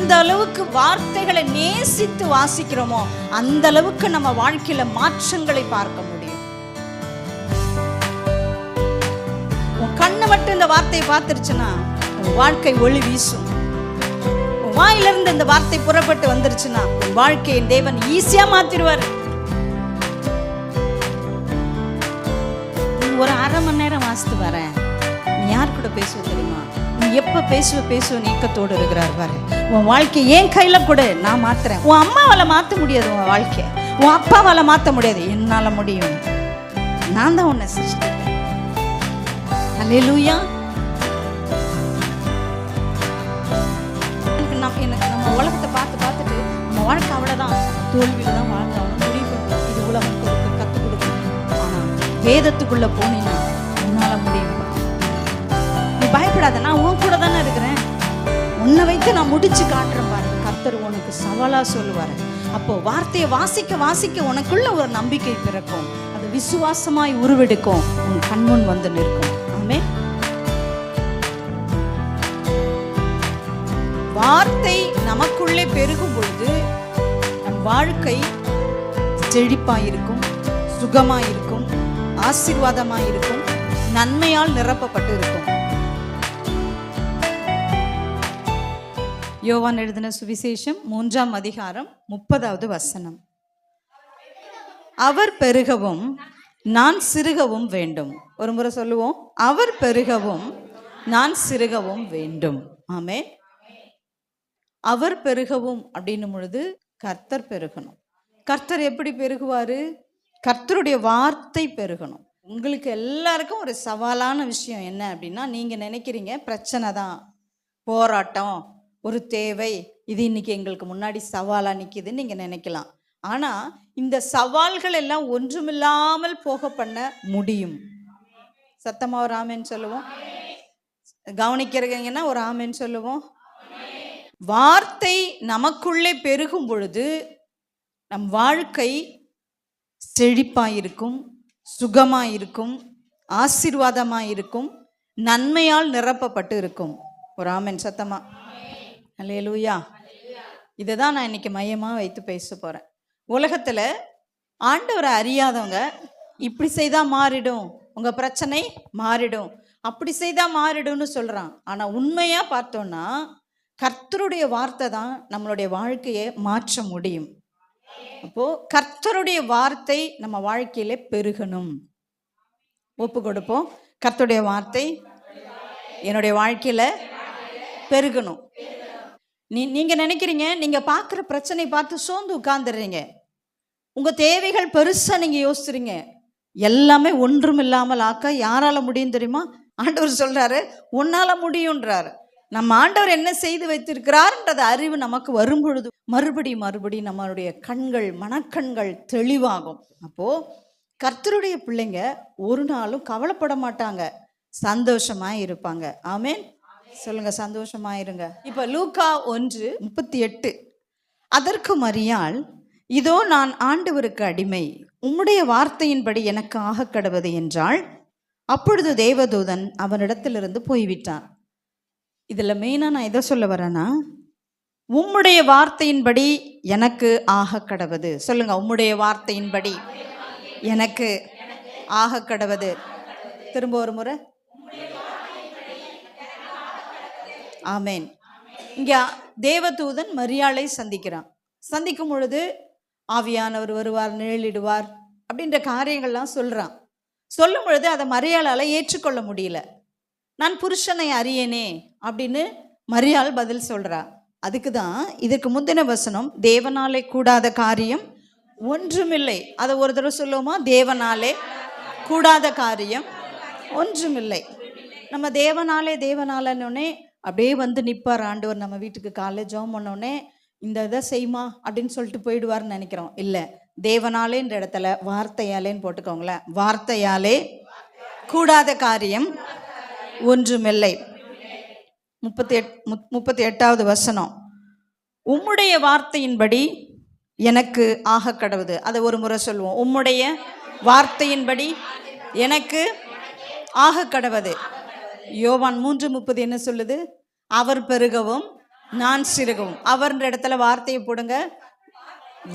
எந்த அளவுக்கு வார்த்தைகளை நேசித்து வாசிக்கிறோமோ அந்த அளவுக்கு நம்ம வாழ்க்கையில மாற்றங்களை பார்க்க முடியும். உன் கண்ணு மட்டும் இந்த வார்த்தையை பார்த்துருச்சுன்னா உன் வாழ்க்கை ஒளி வீசும். உன் வாயிலிருந்து இந்த வார்த்தை புறப்பட்டு வந்துருச்சுன்னா உன் வாழ்க்கையை தேவன் ஈஸியா மாத்திருவாரு. ஒரு அரை மணி நேரம் வாசித்து வரேன், நீ யார் கூட பேசுவ தெரியுமா? நீ எப்ப பேசுவ நீக்கத்தோடு இருக்கிறார் பாரு. உன் வாழ்க்கை ஏன் கையில கூட நான் மாத்துறேன். உன் அம்மாவால மாத்த முடியாது, உன் வாழ்க்கை உன் அப்பாவால மாத்த முடியாது, என்னால முடியும். நான் தான் உன்னை சிருஷ்டிக்கிறேன். அல்லேலூயா. நம்ம உலகத்தை பார்த்துட்டு நம்ம வாழ்க்கை அவ்வளவுதான், தோல்வியில தான் வாழ்ந்தாலும் முடிவு இது உலகம் கொடுக்க கத்துக் கொடுக்கணும். ஆனா வேதத்துக்குள்ள போனீங்கன்னா உன்னால முடியும். நீ பயப்படாத, நான் உன் கூட தானே இருக்கிறேன், உன்னை வைத்து நான் முடிச்சு காட்டுறேன் பாருங்க. கர்த்தர் உனக்கு சவாலா சொல்லுவாரு. அப்போ வார்த்தையை வாசிக்க வாசிக்க உனக்குள்ள ஒரு நம்பிக்கை பிறக்கும், அது விசுவாசமாய் உருவெடுக்கும், உன் கண்முன் வந்து நிற்கும். ஆமென். வார்த்தை நமக்குள்ளே பெருகும் பொழுது நம் வாழ்க்கை செழிப்பாயிருக்கும், சுகமாயிருக்கும், ஆசீர்வாதமாயிருக்கும், நன்மையால் நிரப்பப்பட்டு இருக்கும். யோவான் எழுதின சுவிசேஷம் 3ஆம் அதிகாரம் 30வது வசனம். அவர் பெருகவும் நான் சிறுகவும் வேண்டும். ஒரு முறை சொல்லுவோம், அவர் பெருகவும் நான் சிறுகவும் வேண்டும். ஆமென். அவர் பெருகவும் அப்படின்னும் பொழுது கர்த்தர் பெருகணும். கர்த்தர் எப்படி பெருகுவாரு? கர்த்தருடைய வார்த்தை பெருகணும். உங்களுக்கு எல்லாருக்கும் ஒரு சவாலான விஷயம் என்ன அப்படின்னா, நீங்க நினைக்கிறீங்க பிரச்சனை தான், போராட்டம், ஒரு தேவை, இது இன்னைக்கு எங்களுக்கு முன்னாடி சவாலா நிக்குதுன்னு நீங்க நினைக்கலாம். ஆனா இந்த சவால்கள் எல்லாம் ஒன்றுமில்லாமல் போக பண்ண முடியும். சத்தமா ஒரு ஆமேன்னு சொல்லுவோம். கவனிக்கிறீங்கன்னா ஒரு ஆமேன்னு சொல்லுவோம். வார்த்தை நமக்குள்ளே பெருகும் பொழுது நம் வாழ்க்கை செழிப்பாயிருக்கும், சுகமாயிருக்கும், ஆசீர்வாதமாயிருக்கும், நன்மையால் நிரப்பப்பட்டு இருக்கும். ஒரு ஆமென் சத்தமா. அல்லேலூயா. இதை தான் நான் இன்னைக்கு மையமாக வைத்து பேச போகிறேன். உலகத்தில் ஆண்டவரை அறியாதவங்க இப்படி செய்தால் மாறிடும், உங்கள் பிரச்சனை மாறிடும், அப்படி செய்தால் மாறிடும்னு சொல்கிறான். ஆனால் உண்மையாக பார்த்தோன்னா கர்த்தருடைய வார்த்தை தான் நம்மளுடைய வாழ்க்கையை மாற்ற முடியும். அப்போது கர்த்தருடைய வார்த்தை நம்ம வாழ்க்கையில பெருகணும். ஒப்பு கொடுப்போம். கர்த்தருடைய வார்த்தை என்னுடைய வாழ்க்கையில பெருகணும். நீங்க நினைக்கிறீங்க, நீங்க பார்க்குற பிரச்சனை பார்த்து சோர்ந்து உட்கார்ந்துடுறீங்க, உங்க தேவைகள் பெருசா நீங்க யோசிச்சுறீங்க. எல்லாமே ஒன்றும் இல்லாமல் ஆக்க யாரால முடியும் தெரியுமா? ஆண்டவர் சொல்றாரு, உன்னால முடியும்ன்றாரு. நம்ம ஆண்டவர் என்ன செய்து வைத்திருக்கிறார்ன்றது அறிவு நமக்கு வரும் பொழுது மறுபடி நம்மளுடைய கண்கள், மனக்கண்கள் தெளிவாகும். அப்போ கர்த்தருடைய பிள்ளைங்க ஒரு நாளும் கவலைப்பட மாட்டாங்க, சந்தோஷமா இருப்பாங்க. ஆமென் சொல்லுங்க, சந்தோஷமா இருங்க. இப்ப லூக்கா 1:38. அதற்கு மரியாள், இதோ நான் ஆண்டவருக்கு அடிமை, உம்முடைய வார்த்தையின்படி எனக்கு ஆக கடவது என்றாள். அப்பொழுது தேவதூதன் அவனிடத்திலிருந்து போய்விட்டான். இதுல மெயினா நான் எதை சொல்ல வரேன்னா, உம்முடைய வார்த்தையின்படி எனக்கு ஆக கடவது. சொல்லுங்க, உம்முடைய வார்த்தையின்படி எனக்கு ஆக கடவது. திரும்ப ஒரு முறை. ஆமேன். இங்க தேவதூதன் மரியாளை சந்திக்கிறான். சந்திக்கும் பொழுது ஆவியானவர் வருவார், நிழலிடுவார் அப்படின்ற காரியங்கள்லாம் சொல்றான். சொல்லும் பொழுது அதை மரியாளால ஏற்றுக்கொள்ள முடியல. நான் புருஷனை அறியேனே அப்படின்னு மரியாள் பதில் சொல்றா. அதுக்கு தான் இதுக்கு முந்தின வசனம், தேவனாலே கூடாத காரியம் ஒன்றுமில்லை. அதை ஒரு தடவை சொல்லுவோமா? தேவனாலே கூடாத காரியம் ஒன்றுமில்லை. நம்ம தேவனாலே அப்படியே வந்து நிற்பார் ஆண்டவர் நம்ம வீட்டுக்கு. காலையில் ஜெபம் பண்ணோடனே இந்த இதை செய்யுமா அப்படின்னு சொல்லிட்டு போயிடுவார்னு நினைக்கிறோம். இல்லை, தேவனாலேன்ற இடத்துல வார்த்தையாலேன்னு போட்டுக்கோங்களேன். வார்த்தையாலே கூடாத காரியம் ஒன்றுமில்லை. 38வது வசனம், உம்முடைய வார்த்தையின்படி எனக்கு ஆக கடவுது. அதை ஒரு முறை சொல்லுவோம். உம்முடைய வார்த்தையின்படி எனக்கு ஆக கடவுது. யோவான் 3:30 என்ன சொல்லுது? அவர் பெருகவும் நான் சிறுகவும். அவர்ன்ற இடத்துல வார்த்தையை போடுங்க.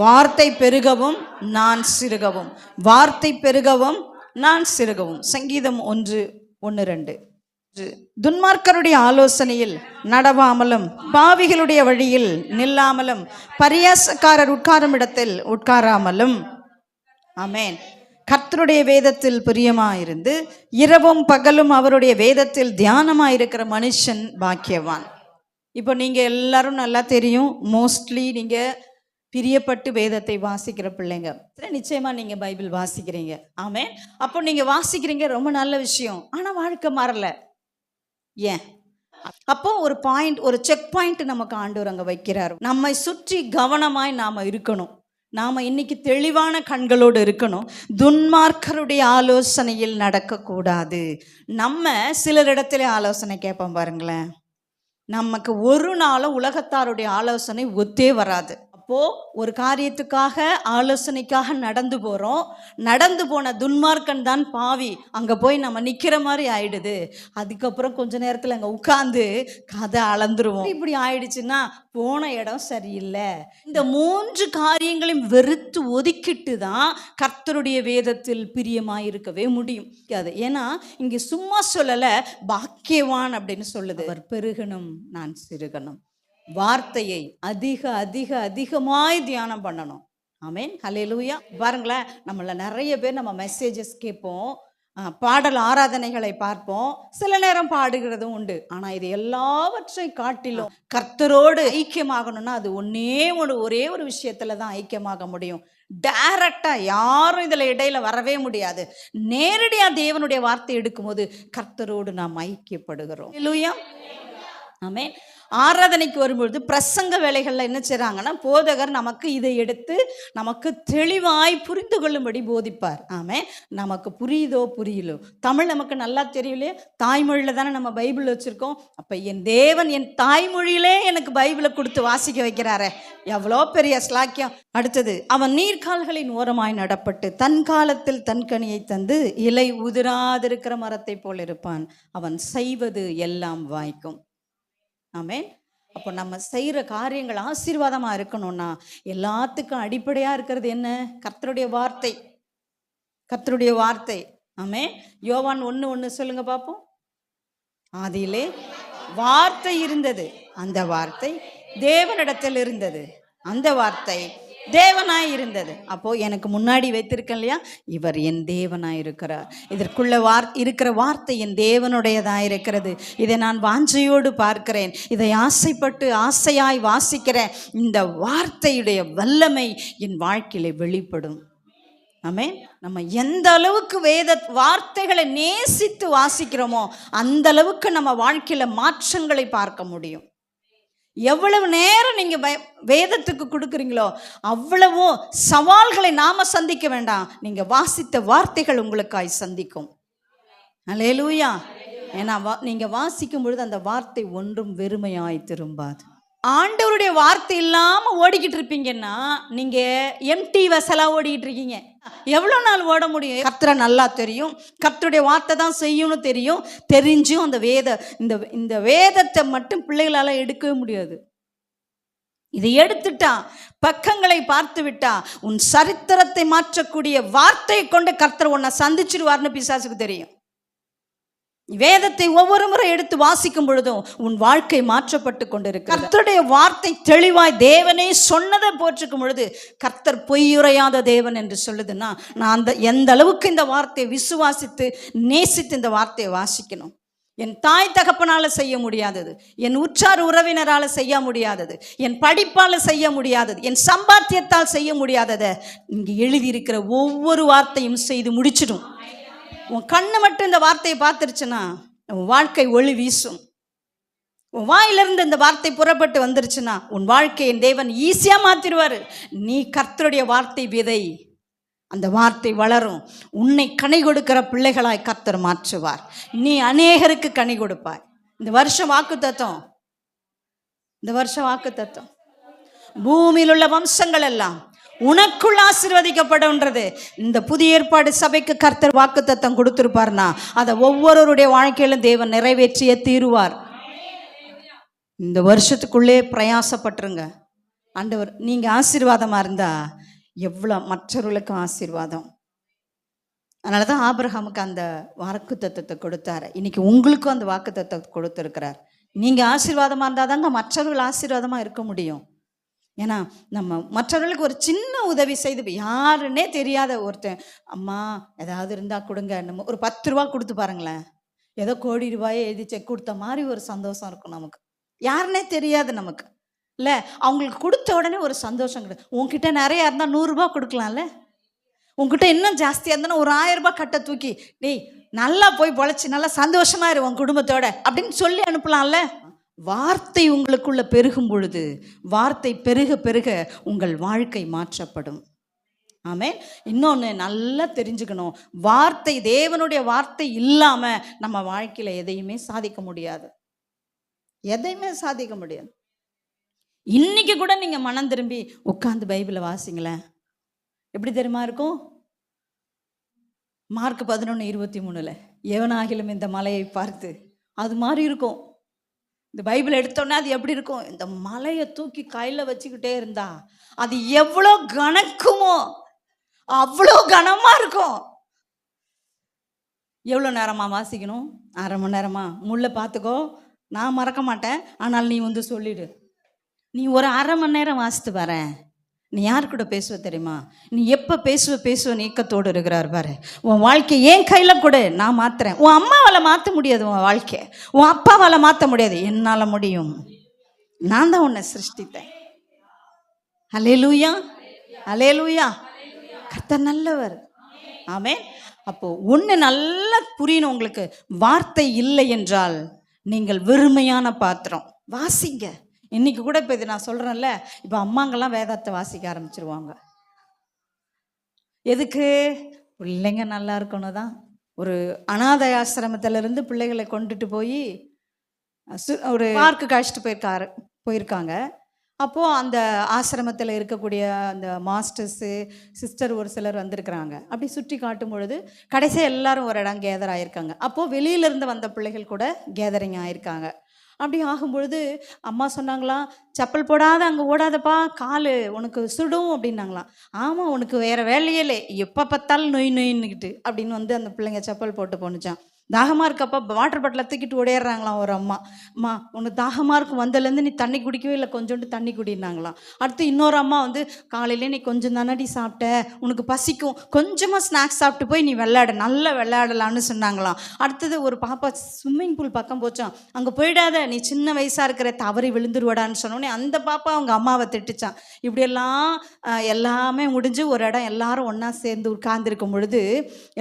வார்த்தை பெருகவும் நான் சிறுகவும். வார்த்தை பெருகவும் நான் சிறுகவும். சங்கீதம் 1:1-2. துன்மார்க்கருடைய ஆலோசனையில் நடவாமலும் பாவிகளுடைய வழியில் நில்லாமலும் பரியாசக்காரர் உட்காரும் இடத்தில் உட்காராமலும். ஆமென். கர்த்தருடைய வேதத்தில் பிரியமாயிருந்து இரவும் பகலும் அவருடைய வேதத்தில் தியானமாயிருக்கிற மனுஷன் பாக்கியவான். இப்போ நீங்கள் எல்லாரும் நல்லா தெரியும், மோஸ்ட்லி நீங்கள் பிரியப்பட்டு வேதத்தை வாசிக்கிற பிள்ளைங்க. நிச்சயமாக நீங்கள் பைபிள் வாசிக்கிறீங்க. ஆமென். அப்போ நீங்கள் வாசிக்கிறீங்க, ரொம்ப நல்ல விஷயம். ஆனால் வாழ்க்கை மாறல. ஏன்? அப்போ ஒரு செக் பாயிண்ட் நமக்கு ஆண்டவர் அங்கே வைக்கிறார். நம்மை சுற்றி கவனமாய் நாம் இருக்கணும். நாம் இன்னைக்கு தெளிவான கண்களோடு இருக்கணும். துன்மார்க்கருடைய ஆலோசனையில் நடக்கக்கூடாது. நம்ம சிலரிடத்துல ஆலோசனை கேட்போம் பாருங்களேன். நமக்கு ஒரு நாளும் உலகத்தாருடைய ஆலோசனை ஒத்தே வராது. அப்போது ஒரு காரியத்துக்காக ஆலோசனைக்காக நடந்து போகிறோம். நடந்து போன துன்மார்க்கன் தான் பாவி. அங்கே போய் நம்ம நிற்கிற மாதிரி ஆயிடுது. அதுக்கப்புறம் கொஞ்ச நேரத்தில் அங்கே உட்காந்து கதை அளந்துருவோம். இப்படி ஆயிடுச்சுன்னா போன இடம் சரியில்லை. இந்த 3 காரியங்களையும் வெறுத்து ஒதுக்கிட்டு தான் கர்த்தருடைய வேதத்தில் பிரியமாக இருக்கவே முடியும். அது ஏன்னா இங்கே சும்மா சொல்லலை, பாக்கியவான் அப்படின்னு சொல்லுது. அவர் பெருகணும் நான் சிறுகணும். வார்த்தையை அதிகமாய் தியானம் பண்ணணும். ஆமென். ஹல்லேலூயா. பாருங்களேன், நம்மள நிறைய பேர் நம்ம மெசேஜஸ் கேட்போம், பாடல் ஆராதனைகளை பார்ப்போம், சில நேரம் பாடுகிறதும் உண்டு. ஆனால் இது எல்லாவற்றை காட்டிலும் கர்த்தரோடு ஐக்கியமாகணும்னா அது ஒரே ஒரு விஷயத்துல தான் ஐக்கியமாக முடியும். டைரக்டா யாரும் இதுல இடையில வரவே முடியாது. நேரடியா தேவனுடைய வார்த்தை எடுக்கும்போது கர்த்தரோடு நாம் ஐக்கியப்படுகிறோம். ஹல்லேலூயா. ஆமென். ஆராதனைக்கு வரும்பொழுது பிரசங்க வேலைகளில் என்ன செய்கிறாங்கன்னா, போதகர் நமக்கு இதை எடுத்து நமக்கு தெளிவாய் புரிந்து கொள்ளும்படி போதிப்பார். ஆமென். நமக்கு புரியுதோ புரியலோ, தமிழ் நமக்கு நல்லா தெரியலையே, தாய்மொழியில் தானே நம்ம பைபிள் வச்சுருக்கோம். அப்போ என் தேவன் என் தாய்மொழியிலே எனக்கு பைபிளை கொடுத்து வாசிக்க வைக்கிறாரே, எவ்வளோ பெரிய ஸ்லாக்கியம். அடுத்தது, அவன் நீர்க்கால்களின் ஓரமாய் நடப்பட்டு தன் காலத்தில் தன் கனியை தந்து இலை உதிராதிருக்கிற மரத்தை போல் இருப்பான். அவன் செய்வது எல்லாம் வாய்க்கும். ஆமென். அப்போ நம்ம செய்கிற காரியங்கள் ஆசீர்வாதமாக இருக்கணும்னா எல்லாத்துக்கும் அடிப்படையாக இருக்கிறது என்ன? கர்த்தருடைய வார்த்தை. கர்த்தருடைய வார்த்தை. ஆமென். யோவான் 1:1 சொல்லுங்க பார்ப்போம். ஆதியிலே வார்த்தை இருந்தது, அந்த வார்த்தை தேவனிடத்தில் இருந்தது, அந்த வார்த்தை தேவனாய் இருந்தது. அப்போ எனக்கு முன்னாடி வைத்திருக்கேன் இல்லையா, இவர் என் தேவனாய் இருக்கிறார். இதற்குள்ள இருக்கிற வார்த்தை என் தேவனுடையதாக இருக்கிறது. இதை நான் வாஞ்சையோடு பார்க்கிறேன், இதை ஆசைப்பட்டு ஆசையாய் வாசிக்கிறேன். இந்த வார்த்தையுடைய வல்லமை என் வாழ்க்கையில வெளிப்படும். ஆமென். நம்ம எந்த அளவுக்கு வேத வார்த்தைகளை நேசித்து வாசிக்கிறோமோ அந்த அளவுக்கு நம்ம வாழ்க்கையில மாற்றங்களை பார்க்க முடியும். எவ்வளவு நேரம் நீங்க வேதத்துக்கு கொடுக்குறீங்களோ அவ்வளவோ சவால்களை நாம சந்திக்க வேண்டாம், நீங்க வாசித்த வார்த்தைகள் உங்களுக்காய் சந்திக்கும். அல்லேலூயா. ஏன்னா நீங்க வாசிக்கும் பொழுது அந்த வார்த்தை ஒன்றும் வெறுமையாய் திரும்பாது. ஆண்டவருடைய வார்த்தை இல்லாம ஓடிக்கிட்டு இருப்பீங்கன்னா நீங்க எம்டி வெசலா ஓடிக்கிட்டு இருக்கீங்க. எவ்வளோ நாள் ஓட முடியும்? கர்த்தரை நல்லா தெரியும், கர்த்தருடைய வார்த்தை தான் செய்யும்னு தெரியும். தெரிஞ்சும் அந்த இந்த வேதத்தை மட்டும் பிள்ளைகளால் எடுக்கவே முடியாது. இதை எடுத்துட்டா, பக்கங்களை பார்த்து விட்டா, உன் சரித்திரத்தை மாற்றக்கூடிய வார்த்தையை கொண்டு கர்த்தர் உன்னை சந்திச்சிருவார்னு பிசாசுக்கு தெரியும். வேதத்தை ஒவ்வொரு முறை எடுத்து வாசிக்கும் பொழுதும் உன் வாழ்க்கை மாற்றப்பட்டு கொண்டிருக்கு. கர்த்தருடைய வார்த்தை தெளிவாய் தேவனே சொன்னதை போற்றுக்கும் பொழுது கர்த்தர் பொய்யுரையாத தேவன் என்று சொல்லுதுன்னா, நான் எந்த அளவுக்கு இந்த வார்த்தையை விசுவாசித்து நேசித்து இந்த வார்த்தையை வாசிக்கணும். என் தாய் தகப்பனால செய்ய முடியாதது, என் உற்றார் உறவினரால் செய்ய முடியாதது, என் படிப்பால் செய்ய முடியாதது, என் சம்பாத்தியத்தால் செய்ய முடியாததை இங்கே எழுதியிருக்கிற ஒவ்வொரு வார்த்தையும் செய்து முடிச்சிடும். உன் கண்ணு மட்டும் இந்த வார்த்தையை பார்த்துருச்சுன்னா உன் வாழ்க்கை ஒளி வீசும். உன் வாயிலிருந்து இந்த வார்த்தை புறப்பட்டு வந்துருச்சுன்னா உன் வாழ்க்கையை தேவன் ஈஸியாக மாற்றிடுவார். நீ கர்த்தருடைய வார்த்தை விதை, அந்த வார்த்தை வளரும். உன்னை கனி கொடுக்கிற பிள்ளைகளாய் கர்த்தர் மாற்றுவார். நீ அநேகருக்கு கனி கொடுப்பாய். இந்த வருஷம் வாக்குத்தத்தம், இந்த வருஷம் வாக்குத்தத்தம், பூமியில் உள்ள வம்சங்கள் எல்லாம் உனக்குள் ஆசீர்வதிக்கப்படும்ன்றது. இந்த புதிய ஏற்பாடு சபைக்கு கர்த்தர் வாக்குத்தத்தம் கொடுத்திருப்பார்னா அதை ஒவ்வொருவருடைய வாழ்க்கையிலும் தேவன் நிறைவேற்றியே தீருவார். இந்த வருஷத்துக்குள்ளே பிரயாசப்பட்டுருங்க. ஆண்டவர், நீங்கள் ஆசீர்வாதமாக இருந்தால் எவ்வளோ மற்றவர்களுக்கும் ஆசீர்வாதம். அதனால தான் ஆபிரகாமுக்கு அந்த வாக்குத்தத்தத்தை கொடுத்தாரு. இன்னைக்கு உங்களுக்கும் அந்த வாக்குத்தத்தத்தை கொடுத்துருக்கிறார். நீங்கள் ஆசீர்வாதமாக இருந்தால் தாங்க மற்றவர்கள் ஆசீர்வாதமாக இருக்க முடியும். ஏன்னா நம்ம மற்றவர்களுக்கு ஒரு சின்ன உதவி செய்து, யாருன்னே தெரியாத ஒருத்தன், அம்மா ஏதாவது இருந்தால் கொடுங்க, நம்ம ஒரு 10 ரூபா கொடுத்து பாருங்களேன், ஏதோ கோடி ரூபாயை எழுதி செக் கொடுத்த மாதிரி ஒரு சந்தோஷம் இருக்கும் நமக்கு. யாருன்னே தெரியாது நமக்கு இல்லை, அவங்களுக்கு கொடுத்த உடனே ஒரு சந்தோஷம் கிடையாது. உங்ககிட்ட நிறையா இருந்தால் 100 ரூபா கொடுக்கலாம்ல, உங்ககிட்ட இன்னும் ஜாஸ்தியாக இருந்தால் ஒரு 1000 ரூபாய் கட்டை தூக்கி, டேய் நல்லா போய் பொழைச்சி நல்லா சந்தோஷமா இரு உன் குடும்பத்தோட அப்படின்னு சொல்லி அனுப்பலாம்ல. வார்த்தை உங்களுக்குள்ள பெருகும் பொழுது, வார்த்தை பெருக பெருக உங்கள் வாழ்க்கை மாற்றப்படும். ஆமென். இன்னொன்று நல்லா தெரிஞ்சுக்கணும், வார்த்தை, தேவனுடைய வார்த்தை இல்லாமல் நம்ம வாழ்க்கையில் எதையுமே சாதிக்க முடியாது. எதையுமே சாதிக்க முடியாது. இன்னைக்கு கூட நீங்கள் மனம் திரும்பி உட்காந்து பைபிளை வாசிங்களேன், எப்படி தெரியுமா இருக்கும்? மார்க் 11:23 எவனாகிலும் இந்த மலையை பார்த்து, அது மாதிரி இருக்கும். இந்த பைபிள் எடுத்தோன்னா அது எப்படி இருக்கும்? இந்த மலையை தூக்கி கையில் வச்சுக்கிட்டே இருந்தா அது எவ்வளோ கணக்குமோ அவ்வளோ கனமாக இருக்கும். எவ்வளோ நேரமா வாசிக்கணும்? 1/2 மணி நேரமா? முள்ள பார்த்துக்கோ, நான் மறக்க மாட்டேன், ஆனால் நீ வந்து சொல்லிடு. நீ ஒரு 1/2 மணி நேரம் வாசித்து வரேன், நீ யார் கூட பேசுவ தெரியுமா? நீ எப்போ பேசுவ நீக்கத்தோடு இருக்கிறார் பாரு. உன் வாழ்க்கை ஏன் கையில் கொடு, நான் மாத்துறேன். உன் அம்மாவால் மாற்ற முடியாது உன் வாழ்க்கை, உன் அப்பாவால் மாற்ற முடியாது, என்னால் முடியும். நான் தான் உன்னை சிருஷ்டித்தேன். அல்லேலூயா, அல்லேலூயா. கர்த்தர் நல்லவர். ஆமென். அப்போ ஒன்று நல்லா புரியணும் உங்களுக்கு, வார்த்தை இல்லை என்றால் நீங்கள் வெறுமையான பாத்திரம். வாசிங்க. இன்னைக்கு கூட இப்போ இது நான் சொல்கிறேன்ல, இப்போ அம்மாங்கெல்லாம் வேதத்தை வாசிக்க ஆரம்பிச்சிருவாங்க. எதுக்கு? பிள்ளைங்க நல்லா இருக்கணும் தான். ஒரு அனாதை ஆசிரமத்திலிருந்து பிள்ளைகளை கொண்டுட்டு போய் ஒரு பார்க்குக்கு அழைச்சிட்டு போயிருக்காங்க. அப்போது அந்த ஆசிரமத்தில் இருக்கக்கூடிய அந்த மாஸ்டர்ஸு, சிஸ்டர் ஒரு சிலர் வந்திருக்கிறாங்க. அப்படி சுற்றி காட்டும் பொழுது கடைசியாக எல்லாரும் ஒரு இடம் கேதர் ஆகியிருக்காங்க. அப்போது வெளியிலேருந்து வந்த பிள்ளைகள் கூட கேதரிங் ஆகியிருக்காங்க. அப்படி ஆகும்பொழுது அம்மா சொன்னாங்களாம், செப்பல் போடாத அங்கே ஓடாதப்பா, கால் உனக்கு சுடும் அப்படின்னாங்களாம். ஆமாம், உனக்கு வேறு வேலையே இல்லை, எப்போ பார்த்தாலும் நொய் நொயின்னுக்கிட்டு அப்படின்னு வந்து அந்த பிள்ளைங்க செப்பல் போட்டு போணுச்சான். தாகமாக இருக்கப்பா வாட்டர் பாட்டிலை தூக்கிட்டு ஓடையிறாங்களாம் ஒரு அம்மா. அம்மா உனக்கு தாகமாக இருக்கும், வந்ததுலேருந்து நீ தண்ணி குடிக்கவே இல்லை, கொஞ்சோண்டு தண்ணி குடினாங்களாம். அடுத்து இன்னொரு அம்மா வந்து, காலையிலே நீ கொஞ்சம் தானடி சாப்பிட்ட, உனக்கு பசிக்கும், கொஞ்சமாக ஸ்நாக்ஸ் சாப்பிட்டு போய் நீ விளையாட, நல்லா விளையாடலான்னு சொன்னாங்களாம். அடுத்தது ஒரு பாப்பா ஸ்விம்மிங் பூல் பக்கம் போச்சான், அங்கே போயிடாத, நீ சின்ன வயசாக இருக்கிற, தவறி விழுந்துருவாடான்னு சொன்னோடனே அந்த பாப்பா அவங்க அம்மாவை திட்டுச்சான். இப்படியெல்லாம் எல்லாமே முடிஞ்சு ஒரு இடம் எல்லாரும் ஒன்றா சேர்ந்து உட்கார்ந்துருக்கும் பொழுது,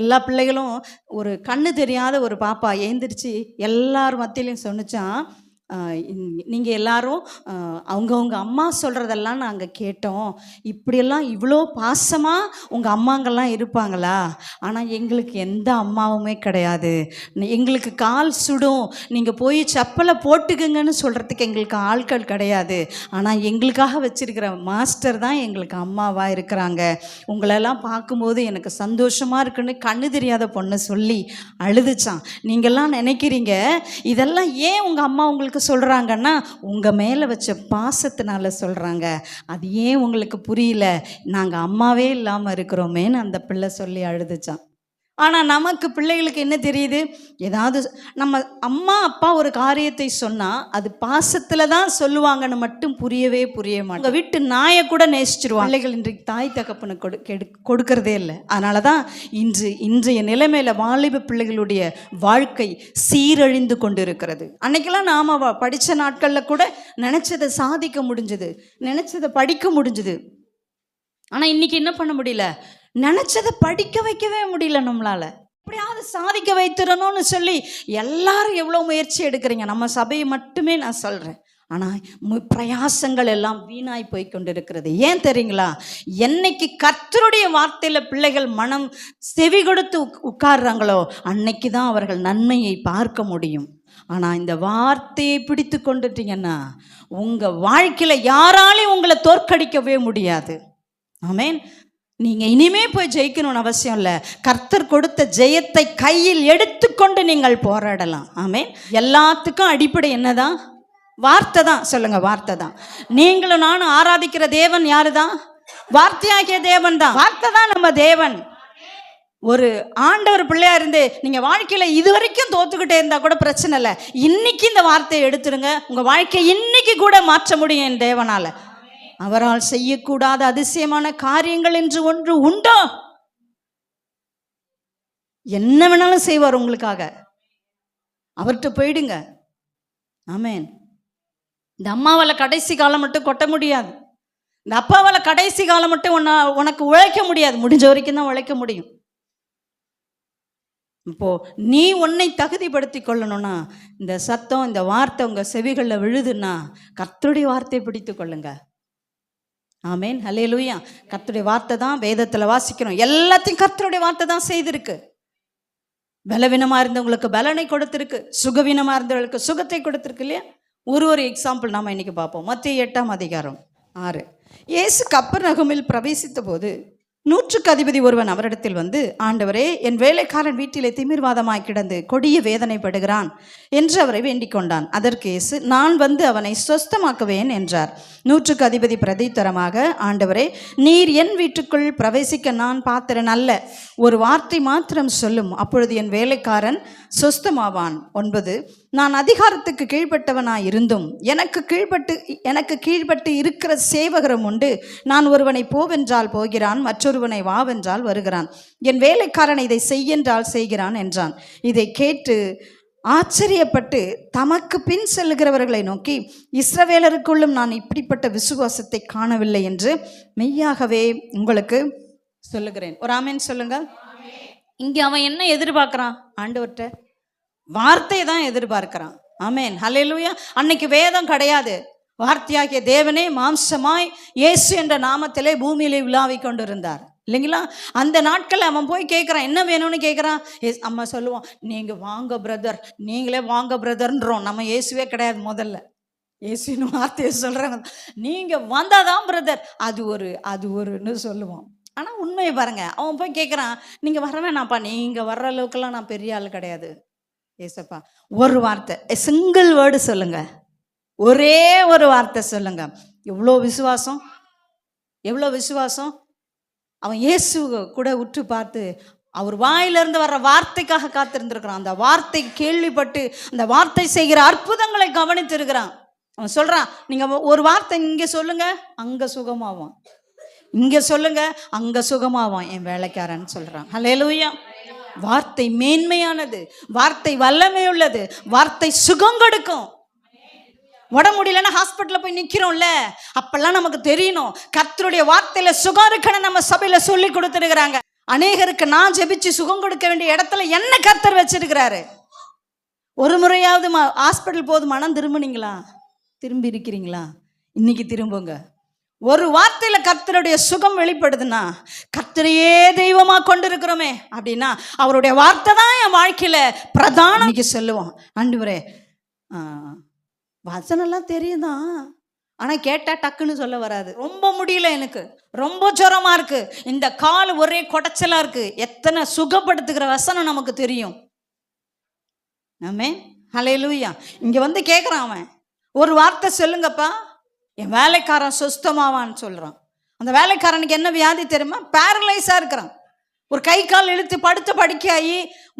எல்லா பிள்ளைகளும் ஒரு கண்ணு தெரியாத ஒரு பாப்பா எழுந்திரிச்சு எல்லார் மத்தியிலையும் சொன்னிச்சான், நீங்கள் எல்லாரும் அவங்கவுங்க அம்மா சொல்கிறதெல்லாம் நாங்கள் கேட்டோம், இப்படியெல்லாம் இவ்வளோ பாசமாக உங்கள் அம்மாங்கள்லாம் இருப்பாங்களா? ஆனால் எங்களுக்கு எந்த அம்மாவுமே கிடையாது, எங்களுக்கு கால் சுடும், நீங்கள் போய் செப்பலை போட்டுக்குங்கன்னு சொல்கிறதுக்கு எங்களுக்கு ஆட்கள் கிடையாது, ஆனால் எங்களுக்காக வச்சுருக்கிற மாஸ்டர் தான் எங்களுக்கு அம்மாவாக இருக்கிறாங்க, உங்களெல்லாம் பார்க்கும்போது எனக்கு சந்தோஷமாக இருக்குன்னு கண்ணு தெரியாத பொண்ணு சொல்லி அழுதுச்சான். நீங்கள்லாம் நினைக்கிறீங்க இதெல்லாம் ஏன் உங்கள் அம்மா உங்களுக்கு சொல்கிறாங்கன்னா, உங்கள் மேலே வச்ச பாசத்தினால சொல்கிறாங்க, அது ஏன் உங்களுக்கு புரியல, நாங்கள் அம்மாவே இல்லாமல் இருக்கிறோமேன்னு அந்த பிள்ளை சொல்லி அழுதுச்சான். ஆனால் நமக்கு பிள்ளைகளுக்கு என்ன தெரியுது? ஏதாவது நம்ம அம்மா அப்பா ஒரு காரியத்தை சொன்னால் அது பாசத்தில் தான் சொல்லுவாங்கன்னு மட்டும் புரிய மாட்டாங்க. வீட்டு நாயை கூட நேசிச்சிருவாங்க. பிள்ளைகள் இன்றைக்கு தாய் தகப்பனை கொடுக்கறதே இல்லை. அதனால தான் இன்றைய நிலைமையில் வாலிப பிள்ளைகளுடைய வாழ்க்கை சீரழிந்து கொண்டு இருக்கிறது. அன்னைக்கெல்லாம் நாம் படித்த நாட்களில் கூட நினச்சதை சாதிக்க முடிஞ்சது, நினச்சதை படிக்க முடிஞ்சுது. ஆனால் இன்னைக்கு என்ன பண்ண முடியல, நினச்சதை படிக்க வைக்கவே முடியல நம்மளால். எப்படியாவது சாதிக்க வைத்திடணும்னு சொல்லி எல்லாரும் எவ்வளோ முயற்சி எடுக்கிறீங்க, நம்ம சபையை மட்டுமே நான் சொல்கிறேன். ஆனால் பிரயாசங்கள் எல்லாம் வீணாய் போய் கொண்டிருக்கிறது. ஏன் தெரியுங்களா? என்னைக்கு கர்த்தருடைய வார்த்தையில் பிள்ளைகள் மனம் செவி கொடுத்து உட்கார்றாங்களோ அன்னைக்கு தான் அவர்கள் நன்மையை பார்க்க முடியும். ஆனால் இந்த வார்த்தையை பிடித்து கொண்டுட்டீங்கன்னா உங்கள் வாழ்க்கையில் யாராலையும் உங்களை தோற்கடிக்கவே முடியாது. ஆமென். நீங்கள் இனிமே போய் ஜெயிக்கணும்னு அவசியம் இல்லை. கர்த்தர் கொடுத்த ஜெயத்தை கையில் எடுத்துக்கொண்டு நீங்கள் போராடலாம். ஆமென். எல்லாத்துக்கும் அடிப்படை என்னதான்? வார்த்தை தான். சொல்லுங்க, வார்த்தை தான். நீங்களும் நானும் ஆராதிக்கிற தேவன் யாரு தான்? வார்த்தையாகிய தேவன் தான். வார்த்தை தான் நம்ம தேவன். ஒரு ஆண்டவர் பிள்ளையா இருந்து நீங்க வாழ்க்கையில இதுவரைக்கும் தோத்துக்கிட்டே இருந்தா கூட பிரச்சனை இல்லை. இன்னைக்கு இந்த வார்த்தையை எடுத்துருங்க, உங்க வாழ்க்கையை இன்னைக்கு கூட மாற்ற முடியும் என் தேவனால. அவரால் செய்யக்கூடாத அதிசயமான காரியங்கள் என்று ஒன்று உண்டோ? என்ன வேணாலும் செய்வார் உங்களுக்காக. அவர்கிட்ட போயிடுங்க. ஆமேன். இந்த அம்மாவால் கடைசி காலம் மட்டும் கொட்ட முடியாது. இந்த அப்பாவால் கடைசி காலம் மட்டும் உனக்கு உழைக்க முடியாது. முடிஞ்ச வரைக்கும் தான் உழைக்க முடியும். இப்போ நீ உன்னை தகுதிப்படுத்தி கொள்ளணும்னா, இந்த சத்தம், இந்த வார்த்தை உங்க செவிகளில் விழுதுன்னா கர்த்தருடைய வார்த்தையை பிடித்து கொள்ளுங்க. ஆமேன், ஹல்லேலூயா. கர்த்தருடைய வார்த்தை தான் வேதத்தில் வாசிக்கிறோம். எல்லாத்தையும் கர்த்தருடைய வார்த்தை தான் செய்திருக்கு. பலவீனமா இருந்தவங்களுக்கு பலனை கொடுத்திருக்கு, சுகவீனமா இருந்தவங்களுக்கு சுகத்தை கொடுத்திருக்கு இல்லையா? ஒரு எக்ஸாம்பிள் நாம இன்னைக்கு பார்ப்போம். மத்தேயு 8:6. இயேசு கப்பர்நகூமில் பிரவேசித்த போது 100க்கு அதிபதி ஒருவன் அவரிடத்தில் வந்து, ஆண்டவரே, என் வேலைக்காரன் வீட்டிலே திமிர்வாதமாய் கிடந்து கொடிய வேதனைப்படுகிறான் என்று அவரை வேண்டிக் கொண்டான். அதற்கு இயேசு, நான் வந்து அவனை சொஸ்தமாக்குவேன் என்றார். 100க்கு அதிபதி பிரதித்தரமாக, ஆண்டவரே, நீர் என் வீட்டுக்குள் பிரவேசிக்க நான் பாத்திரன் அல்ல. ஒரு வார்த்தை மாத்திரம் சொல்லும், அப்பொழுது என் வேலைக்காரன் சொஸ்தமாவான். 9, நான் அதிகாரத்துக்கு கீழ்ப்பட்டவனாய் இருந்தும் எனக்கு கீழ்பட்டு இருக்கிற சேவகரும் உண்டு. நான் ஒருவனை போவென்றால் போகிறான், மற்றொருவனை வாவென்றால் வருகிறான். என் வேலைக்காரனை இதை செய்யென்றால் செய்கிறான் என்றான். இதை கேட்டு ஆச்சரியப்பட்டு தமக்கு பின் செல்லுகிறவர்களை நோக்கி, இஸ்ரவேலருக்குள்ளும் நான் இப்படிப்பட்ட விசுவாசத்தை காணவில்லை என்று மெய்யாகவே உங்களுக்கு சொல்லுகிறேன். ஒரு ஆமேன் சொல்லுங்க. இங்க அவன் என்ன எதிர்பார்க்கிறான்? ஆண்டவர்கிட்ட வார்த்தையை தான் எதிர்பார்க்கிறான். ஆமேன், ஹல்லேலூயா. அன்னைக்கு வேதம் கிடையாது. வார்த்தையாகிய தேவனே மாம்சமாய் இயேசு என்ற நாமத்திலே பூமியிலே உலாவிக் கொண்டிருந்தார் இல்லைங்களா? அந்த நாட்கள் அவன் போய் கேட்குறான், என்ன வேணும்னு கேட்குறான். அம்மா சொல்லுவான், நீங்கள் வாங்க பிரதர், நீங்களே வாங்க பிரதர்ன்றோம். நம்ம இயேசுவே கிடையாது. முதல்ல இயேசுன்னு வார்த்தையை சொல்கிறாங்க, நீங்கள் வந்தாதான் பிரதர், அது ஒருன்னு சொல்லுவான். ஆனால் உண்மையை பாருங்க, அவன் போய் கேட்குறான், நீங்கள் வர வேணாம்ப்பா, நீங்கள் வர்ற அளவுக்குலாம் நான் பெரிய ஆள் கிடையாது ஏசப்பா. ஒரு வார்த்தை, சிங்கிள் வேர்டு சொல்லுங்க, ஒரே ஒரு வார்த்தை சொல்லுங்க. எவ்வளோ விசுவாசம், எவ்வளோ விசுவாசம். அவன் இயேசு கூட உற்று பார்த்து அவர் வாயிலிருந்து வர்ற வார்த்தைக்காக காத்திருந்திருக்கிறான். அந்த வார்த்தை கேள்விப்பட்டு அந்த வார்த்தை செய்கிற அற்புதங்களை கவனித்திருக்கிறான். அவன் சொல்றான், நீங்க ஒரு வார்த்தை இங்க சொல்லுங்க, அங்க சுகமாவான். இங்க சொல்லுங்க, அங்க சுகமாவான் என் வேலைக்காரன் சொல்றான். ஹல்லேலூயா. வார்த்தை மேன்மையானது, வார்த்தை வல்லமை உள்ளது, வார்த்தை சுகம் கொடுக்கும். உடம்பு முடியலன்னா ஹாஸ்பிட்டலில் போய் நிற்கிறோம்ல, அப்பெல்லாம் நமக்கு தெரியணும் கர்த்தருடைய வார்த்தையில சுகம் இருக்குன்னு நம்ம சபையில சொல்லி கொடுத்துருக்குறாங்க. அநேகருக்கு நான் ஜெபிச்சு சுகம் கொடுக்க வேண்டிய இடத்துல என்ன கர்த்தர் வச்சிருக்கிறாரு. ஒரு முறையாவது ஹாஸ்பிட்டல் போது மனம் திரும்பினீங்களா? திரும்பி இருக்கிறீங்களா? இன்னைக்கு திரும்புங்க. ஒரு வார்த்தையில கர்த்தருடைய சுகம் வெளிப்படுதுன்னா, கர்த்தரையே தெய்வமா கொண்டு இருக்கிறோமே அப்படின்னா அவருடைய வார்த்தை தான் என் வாழ்க்கையில பிரதானம். இன்னைக்கு சொல்லுவோம், ஆண்டவரே வசனம்லாம் தெரியுதான், ஆனால் கேட்டால் டக்குன்னு சொல்ல வராது. ரொம்ப முடியல, எனக்கு ரொம்ப ஜுரமாக இருக்குது, இந்த கால் ஒரே கொடைச்சலாக இருக்குது. எத்தனை சுகப்படுத்துகிற வசனம் நமக்கு தெரியும். ஆமென், ஹல்லேலூயா. இங்கே வந்து கேட்குறான் அவன், ஒரு வார்த்தை சொல்லுங்கப்பா, என் வேலைக்காரன் சுஸ்தமாவான்னு சொல்கிறான். அந்த வேலைக்காரனுக்கு என்ன வியாதி தெரியுமா? பேரலைஸாக இருக்கிறான். ஒரு கை கால் இழுத்து படுத்த படுக்கையாகி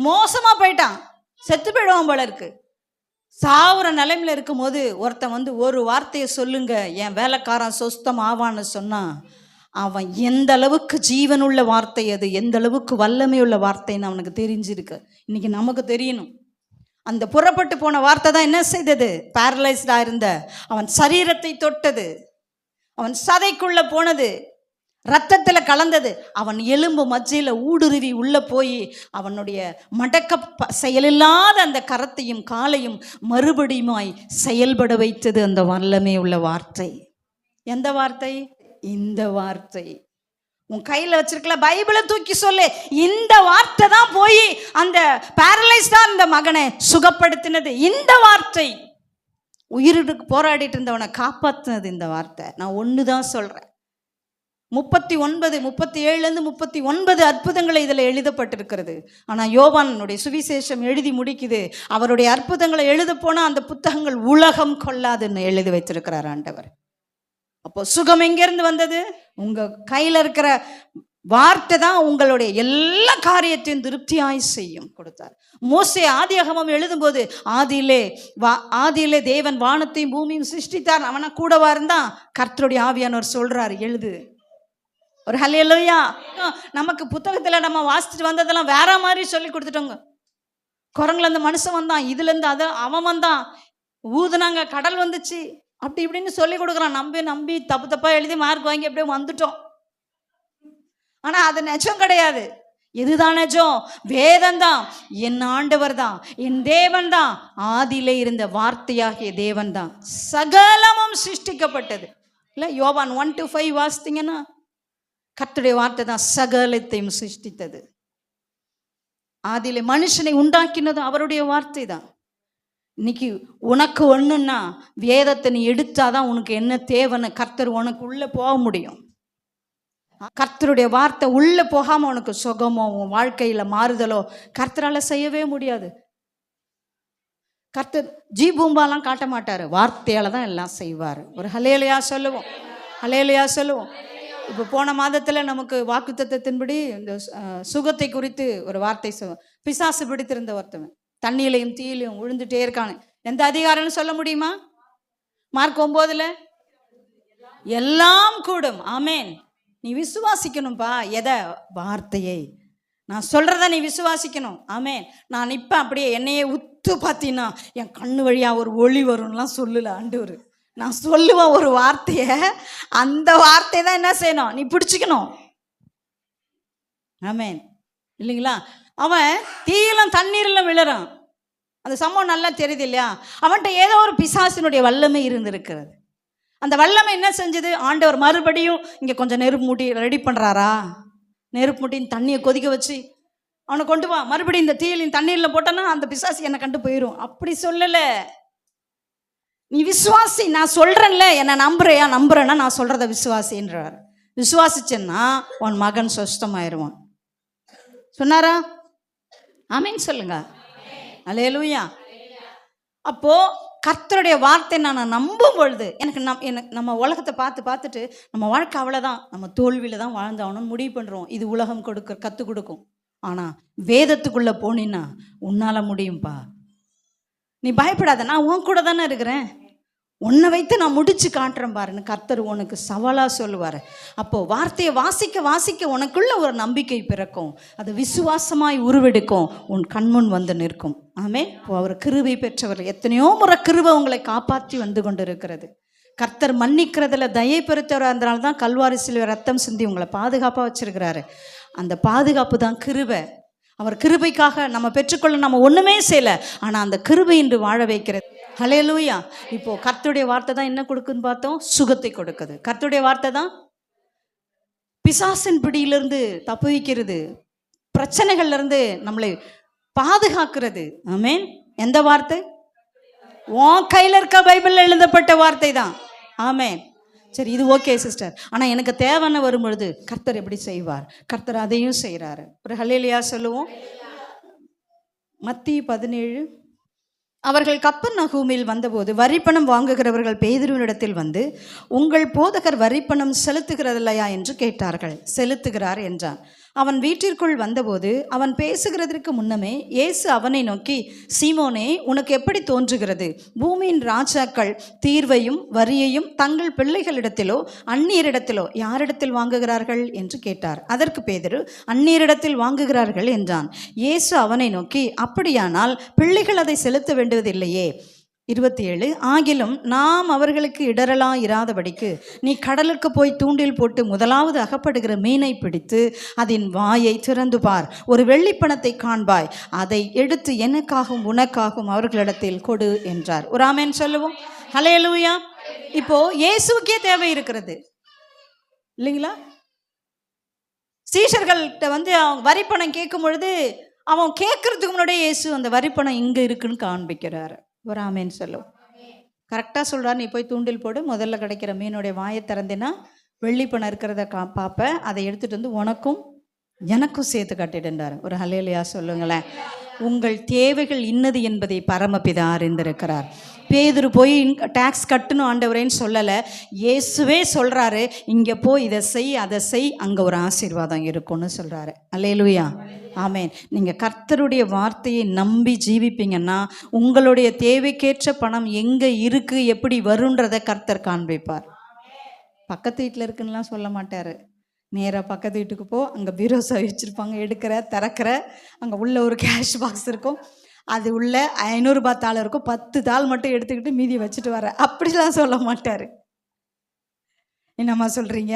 மோசமாக போயிட்டான், செத்து போயிடுவான் போல இருக்கு. சாவுற நிலைமையில் இருக்கும்போது ஒருத்தன் வந்து ஒரு வார்த்தையை சொல்லுங்க, என் வேலைக்காரன் சொஸ்தம் ஆவான்னு சொன்னான். அவன் எந்த அளவுக்கு ஜீவனுள்ள வார்த்தை, அது எந்த அளவுக்கு வல்லமையுள்ள வார்த்தைன்னு அவனுக்கு தெரிஞ்சிருக்கு. இன்னைக்கு நமக்கு தெரியணும். அந்த புறப்பட்டு போன வார்த்தை தான் என்ன செய்தது? பேரலைஸ்டா இருந்த அவன் சரீரத்தை தொட்டது, அவன் சதைக்குள்ள போனது, ரத்தத்தில் கலந்தது, அவன் எலும்பு மஜ்ஜையில் ஊடுருவி உள்ள போய் அவனுடைய மடக்க செயலில்லாத அந்த கரத்தையும் காலையும் மறுபடியுமாய் செயல்பட வைத்தது அந்த வல்லமை உள்ள வார்த்தை. எந்த வார்த்தை? இந்த வார்த்தை. உன் கையில் வச்சிருக்கல பைபிளை தூக்கி சொல்லு, இந்த வார்த்தை தான் போய் அந்த பேரலைஸ்டா அந்த மகனை சுகப்படுத்தினது. இந்த வார்த்தை உயிருக்கு போராடிட்டு இருந்தவனை காப்பாற்றினது இந்த வார்த்தை. நான் ஒன்று தான் சொல்கிறேன், 39, 37 39 அற்புதங்களை இதில் எழுதப்பட்டிருக்கிறது. ஆனால் யோவானுடைய சுவிசேஷம் எழுதி முடிக்குது, அவருடைய அற்புதங்களை எழுத போனால் அந்த புத்தகங்கள் உலகம் கொள்ளாதுன்னு எழுதி வைத்திருக்கிறார் ஆண்டவர். அப்போ சுகம் எங்கேருந்து வந்தது? உங்கள் கையில் இருக்கிற வார்த்தை தான் உங்களுடைய எல்லா காரியத்தையும் திருப்தியாய் செய்யும் கொடுத்தார். மோசே ஆதியாகமம் எழுதும்போது ஆதியிலே தேவன் வானத்தையும் பூமியும் சிருஷ்டித்தார், அவனை கூடவா இருந்தான். கர்த்தருடைய ஆவியானவர் சொல்றாரு எழுது. ஒரு ஹல்லேலூயா. நமக்கு புத்தகத்தில் நம்ம வாசிச்சுட்டு வந்ததெல்லாம் வேற மாதிரி சொல்லி கொடுத்துட்டோங்க. குரங்குல இருந்து மனுஷன் வந்தான், இதுல இருந்து அவன் வந்தான், ஊதுனாங்க கடல் வந்துச்சு, அப்படி இப்படின்னு சொல்லி கொடுக்குறான். நம்பி தப்பா எழுதி மார்க் வாங்கி அப்படியே வந்துட்டோம். ஆனா அது நிஜம் கிடையாது. எதுதான் நிஜம்? வேதம் தான், என் ஆண்டவர் தான், என் தேவன் தான், ஆதியிலே இருந்த வார்த்தையாகிய தேவன் தான், சகலமும் சிருஷ்டிக்கப்பட்டது. இல்லை, யோவான் 1-5 வாசித்தீங்கன்னா கர்த்தருடைய வார்த்தை தான் சகலத்தையும் சிருஷ்டித்தது. ஆதியிலே மனுஷனை உண்டாக்கினது அவருடைய வார்த்தை தான். இன்னைக்கு உனக்கு ஒண்ணுன்னா வேதத்தை நீ எடுத்தாதான் உனக்கு என்ன தேவைன்னு கர்த்தர் உனக்கு உள்ள போக முடியும். கர்த்தருடைய வார்த்தை உள்ள போகாம உனக்கு சுகமோ உன் வாழ்க்கையில மாறுதலோ கர்த்தரால செய்யவே முடியாது. கர்த்தர் பூம்பாலாம் காட்ட மாட்டாரு, வார்த்தையால தான் எல்லாம் செய்வார். ஒரு ஹல்லேலூயா சொல்லுவோம், ஹல்லேலூயா சொல்லுவோம். இப்போ போன மாதத்துல நமக்கு வாக்குத்தத்தத்தின்படி இந்த சுகத்தை குறித்து ஒரு வார்த்தை பிசாசு பிடித்திருந்த ஒருத்தவன் தண்ணியிலையும் தீயிலையும் விழுந்துட்டே இருக்கானு. எந்த அதிகாரம்னு சொல்ல முடியுமா? மார்க் 9 எல்லாம் கூடும். ஆமேன். நீ விசுவாசிக்கணும்ப்பா. எதை? வார்த்தையை. நான் சொல்றத நீ விசுவாசிக்கணும். ஆமேன். நான் இப்ப அப்படியே என்னையே உத்து பார்த்தீங்கன்னா என் கண்ணு வழியா ஒரு ஒளி வரும்லாம் சொல்லல ஆண்டவர். நான் சொல்லுவேன் ஒரு வார்த்தைய, அந்த வார்த்தை தான் என்ன செய்யணும்? நீ பிடிச்சிக்கணும். ஆமேன். இல்லைங்களா? அவன் தீயிலும் தண்ணீரிலும் விழுறான். அந்த சம்பவம் நல்லா தெரியுது இல்லையா? அவன்கிட்ட ஏதோ ஒரு பிசாசினுடைய வல்லமை இருந்திருக்கிறது. அந்த வல்லமை என்ன செஞ்சது? ஆண்டவர் மறுபடியும் இங்கே கொஞ்சம் நெருப்பு மூட்டி ரெடி பண்ணுறாரா, நெருப்பு மூட்டின்னு தண்ணியை கொதிக்க வச்சு அவனை கொண்டு வா, மறுபடியும் இந்த தீயிலையும் தண்ணீரில் போட்டோன்னா அந்த பிசாசு என்னை கண்டு போயிடும். அப்படி சொல்லலை. நீ விசுவாசி, நான் சொல்கிறேன்ல, என்னை நம்புறேன்னா நான் சொல்கிறத விசுவாசின்றார். விசுவாசிச்சேன்னா உன் மகன் சொஸ்தமாயிருவான் சொன்னாரா? ஆமேன்னு சொல்லுங்க. அல்லேலூயா. அப்போ கர்த்தருடைய வார்த்தை நான் நம்பும் பொழுது எனக்கு நம்ம உலகத்தை பார்த்துட்டு நம்ம வாழ்க்கை அவ்வளோதான், நம்ம தோல்வியில தான் வாழ்ந்தாகணும்னு முடிவு பண்ணுறோம். இது உலகம் கற்றுக் கொடுக்கும். ஆனால் வேதத்துக்குள்ளே போனீன்னா உன்னால் முடியும்பா. நீ பயப்படாத, நான் உன் கூட தானே இருக்கிறேன், உன்னை வைத்து நான் முடிச்சு காட்டுறேன் பாருன்னு கர்த்தர் உனக்கு சவாலாக சொல்லுவார். அப்போது வார்த்தையை வாசிக்க உனக்குள்ள ஒரு நம்பிக்கை பிறக்கும், அது விசுவாசமாய் உருவெடுக்கும், உன் கண்முன் வந்து நிற்கும். ஆமே. இப்போ அவர் கிருபை பெற்றவர். எத்தனையோ முறை கிருபை உங்களை காப்பாற்றி வந்து கொண்டு இருக்கிறது. கர்த்தர் மன்னிக்கிறதுல தயை பெருத்தவர். அதனால தான் கல்வாரி சிலுவை ரத்தம் சிந்தி உங்களை பாதுகாப்பாக வச்சிருக்கிறாரு. அந்த பாதுகாப்பு தான் கிருபை. அவர் கிருபைக்காக நம்ம பெற்றுக்கொள்ள நம்ம ஒன்றுமே செய்யலை, ஆனால் அந்த கிருபை இன்று வாழ வைக்கிறது. ஹல்லேலூயா. இப்போ கர்த்தருடைய வார்த்தை தான் என்ன கொடுக்குன்னு பார்த்தோம்? சுகத்தை கொடுக்குது. கர்த்தருடைய வார்த்தை தான் பிசாசின் பிடியிலிருந்து தப்பு வைக்கிறது, பிரச்சனைகள்ல இருந்து நம்மளை பாதுகாக்கிறது. ஆமேன். எந்த வார்த்தை? உன் கையில் இருக்க பைபிளில் எழுதப்பட்ட வார்த்தை தான். ஆமேன். சரி, இது ஓகே சிஸ்டர், ஆனால் எனக்கு தேவைன்னு வரும்பொழுது கர்த்தர் எப்படி செய்வார்? கர்த்தர் அதையும் செய்கிறாரு. ஒரு ஹல்லேலூயா சொல்லுவோம். மத்திய 17. அவர்கள் கப்பர்நகூமில் வந்தபோது வரிப்பணம் வாங்குகிறவர்கள் பேதுருவினிடத்தில் வந்து, உங்கள் போதகர் வரிப்பணம் செலுத்துகிறதில்லையா என்று கேட்டார்கள். செலுத்துகிறார் என்றான். அவன் வீட்டிற்குள் வந்தபோது அவன் பேசுகிறதற்கு முன்னமே இயேசு அவனை நோக்கி, சீமோனே, உனக்கு எப்படி தோன்றுகிறது? பூமியின் ராஜாக்கள் தீர்வையும் வரியையும் தங்கள் பிள்ளைகளிடத்திலோ அந்நியரிடத்திலோ யாரிடத்தில் வாங்குகிறார்கள் என்று கேட்டார். அதற்கு பேதுரு, அந்நியரிடத்தில் வாங்குகிறார்கள் என்றான். இயேசு அவனை நோக்கி, அப்படியானால் பிள்ளைகள் அதை செலுத்த வேண்டுவதில்லையே. 27. ஆகிலும் நாம் அவர்களுக்கு இடரலாம் இராதபடிக்கு நீ கடலுக்கு போய் தூண்டில் போட்டு முதலாவது அகப்படுகிற மீனை பிடித்து அதன் வாயை திறந்து பார். ஒரு வெள்ளிப்பணத்தை காண்பாய். அதை எடுத்து எனக்காகவும் உனக்காகவும் அவர்களிடத்தில் கொடு என்றார். ஒரு ஆமென் சொல்லுவோம். ஹல்லேலூயா. இப்போ இயேசுக்கே தேவை இருக்கிறது இல்லைங்களா? சீஷர்கள்ட்ட வந்து அவங்க வரிப்பணம் கேட்கும் பொழுது அவன் கேட்கறதுக்கு முன்னாடியே இயேசு அந்த வரிப்பணம் இங்க இருக்குன்னு காண்பிக்கிறாரு. ஒரு ஆமேன்னு சொல்லுவோம். கரெக்டாக சொல்கிறார். நீ போய் தூண்டில் போடு, முதல்ல கிடைக்கிற மீனுடைய வாயை திறந்தினா வெள்ளி பணம் இருக்கிறத பார்ப்ப, அதை எடுத்துகிட்டு வந்து உனக்கும் எனக்கும் சேர்த்து கட்டிடுன்றார். ஒரு ஹல்லேலூயா சொல்லுங்களேன். உங்கள் தேவைகள் இன்னது என்பதை பரமபிதா அறிந்திருக்கிறார். பேதுரு போய் டாக்ஸ் கட்டணும் ஆண்டவரேன்னு சொல்லலை, இயேசுவே சொல்கிறாரு, இங்கே போய் இதை செய் அதை செய், அங்கே ஒரு ஆசீர்வாதம் இருக்கும்னு சொல்கிறாரு. ஹல்லேலூயா, ஆமேன். நீங்கள் கர்த்தருடைய வார்த்தையை நம்பி ஜீவிப்பீங்கன்னா உங்களுடைய தேவைக்கேற்ற பணம் எங்கே இருக்குது, எப்படி வருன்றதை கர்த்தர் காண்பிப்பார். பக்கத்து வீட்டில் இருக்குன்னுலாம் சொல்ல மாட்டார். நேராக பக்கத்து வீட்டுக்கு போ, அங்கே பீரோஸை வச்சுருப்பாங்க, எடுக்கிற திறக்கிற, அங்கே உள்ள ஒரு கேஷ் பாக்ஸ் இருக்கும், அது உள்ள 500 ரூபாய் தாள் இருக்கும், 10 தாள் மட்டும் எடுத்துக்கிட்டு மீதி வச்சுட்டு வர, அப்படிலாம் சொல்ல மாட்டார். என்னம்மா சொல்கிறீங்க?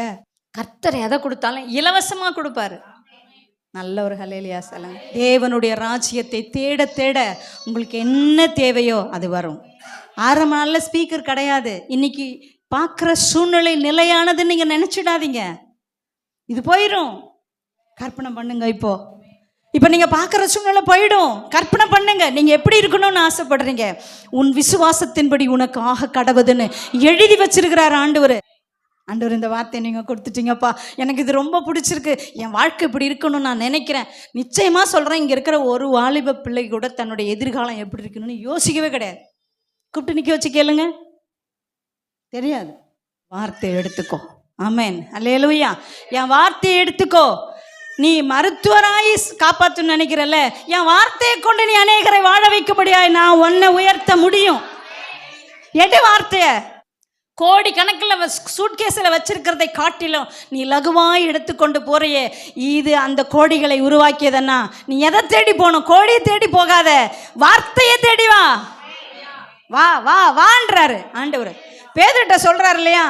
கர்த்தர் எதை கொடுத்தாலும் இலவசமாக கொடுப்பாரு. நல்ல ஒரு ஹல்லேலூயா சொல்லுங்க. தேவனுடைய ராஜ்யத்தை தேட தேட உங்களுக்கு என்ன தேவையோ அது வரும். ஆரம்ப நாளில் ஸ்பீக்கர் கிடையாது. இன்னைக்கு பார்க்குற சூழ்நிலை நிலையானதுன்னு நீங்கள் நினச்சிடாதீங்க. இது போயிடும். கற்பனை பண்ணுங்க. இப்போ நீங்கள் பார்க்குற சூழ்நிலை போயிடும். கற்பனை பண்ணுங்க, நீங்கள் எப்படி இருக்கணும்னு ஆசைப்படுறீங்க. உன் விசுவாசத்தின்படி உனக்கு ஆக கடவுதுன்னு எழுதி வச்சிருக்கிறார் ஆண்டவர். இந்த வார்த்தையை நீங்கள் கொடுத்துட்டீங்கப்பா, எனக்கு இது ரொம்ப பிடிச்சிருக்கு, என் வாழ்க்கை இப்படி இருக்கணும்னு நான் நினைக்கிறேன். நிச்சயமாக சொல்கிறேன், இங்கே இருக்கிற ஒரு வாலிப பிள்ளை கூட தன்னுடைய எதிர்காலம் எப்படி இருக்கணும்னு யோசிக்கவே கிடையாது. கூப்பிட்டு நிற்க வச்சு கேளுங்க, தெரியாது. வார்த்தையை எடுத்துக்கோ. ஆமேன், அல்லேலூயா. என் வார்த்தையை எடுத்துக்கோ. நீ மருத்துவராய் காப்பாற்றணும்னு நினைக்கிறல்ல, என் வார்த்தையை கொண்டு நீ அநேகரை வாழ வைக்கும்படியாய் நான் உன்னை உயர்த்த முடியும். எடு வார்த்தைய. கோடி கணக்கில் சூட்கேஸில் வச்சிருக்கிறதை காட்டிலும் நீ லகுவாய் எடுத்துக்கொண்டு போறையே, இது அந்த கோடிகளை உருவாக்கியதன்னா நீ எதை தேடி போகணும்? கோடியை தேடி போகாத, வார்த்தையை தேடி வா. வா வா வான்றாரு ஆண்டவர். பேதுருட்ட சொல்றாரு இல்லையா?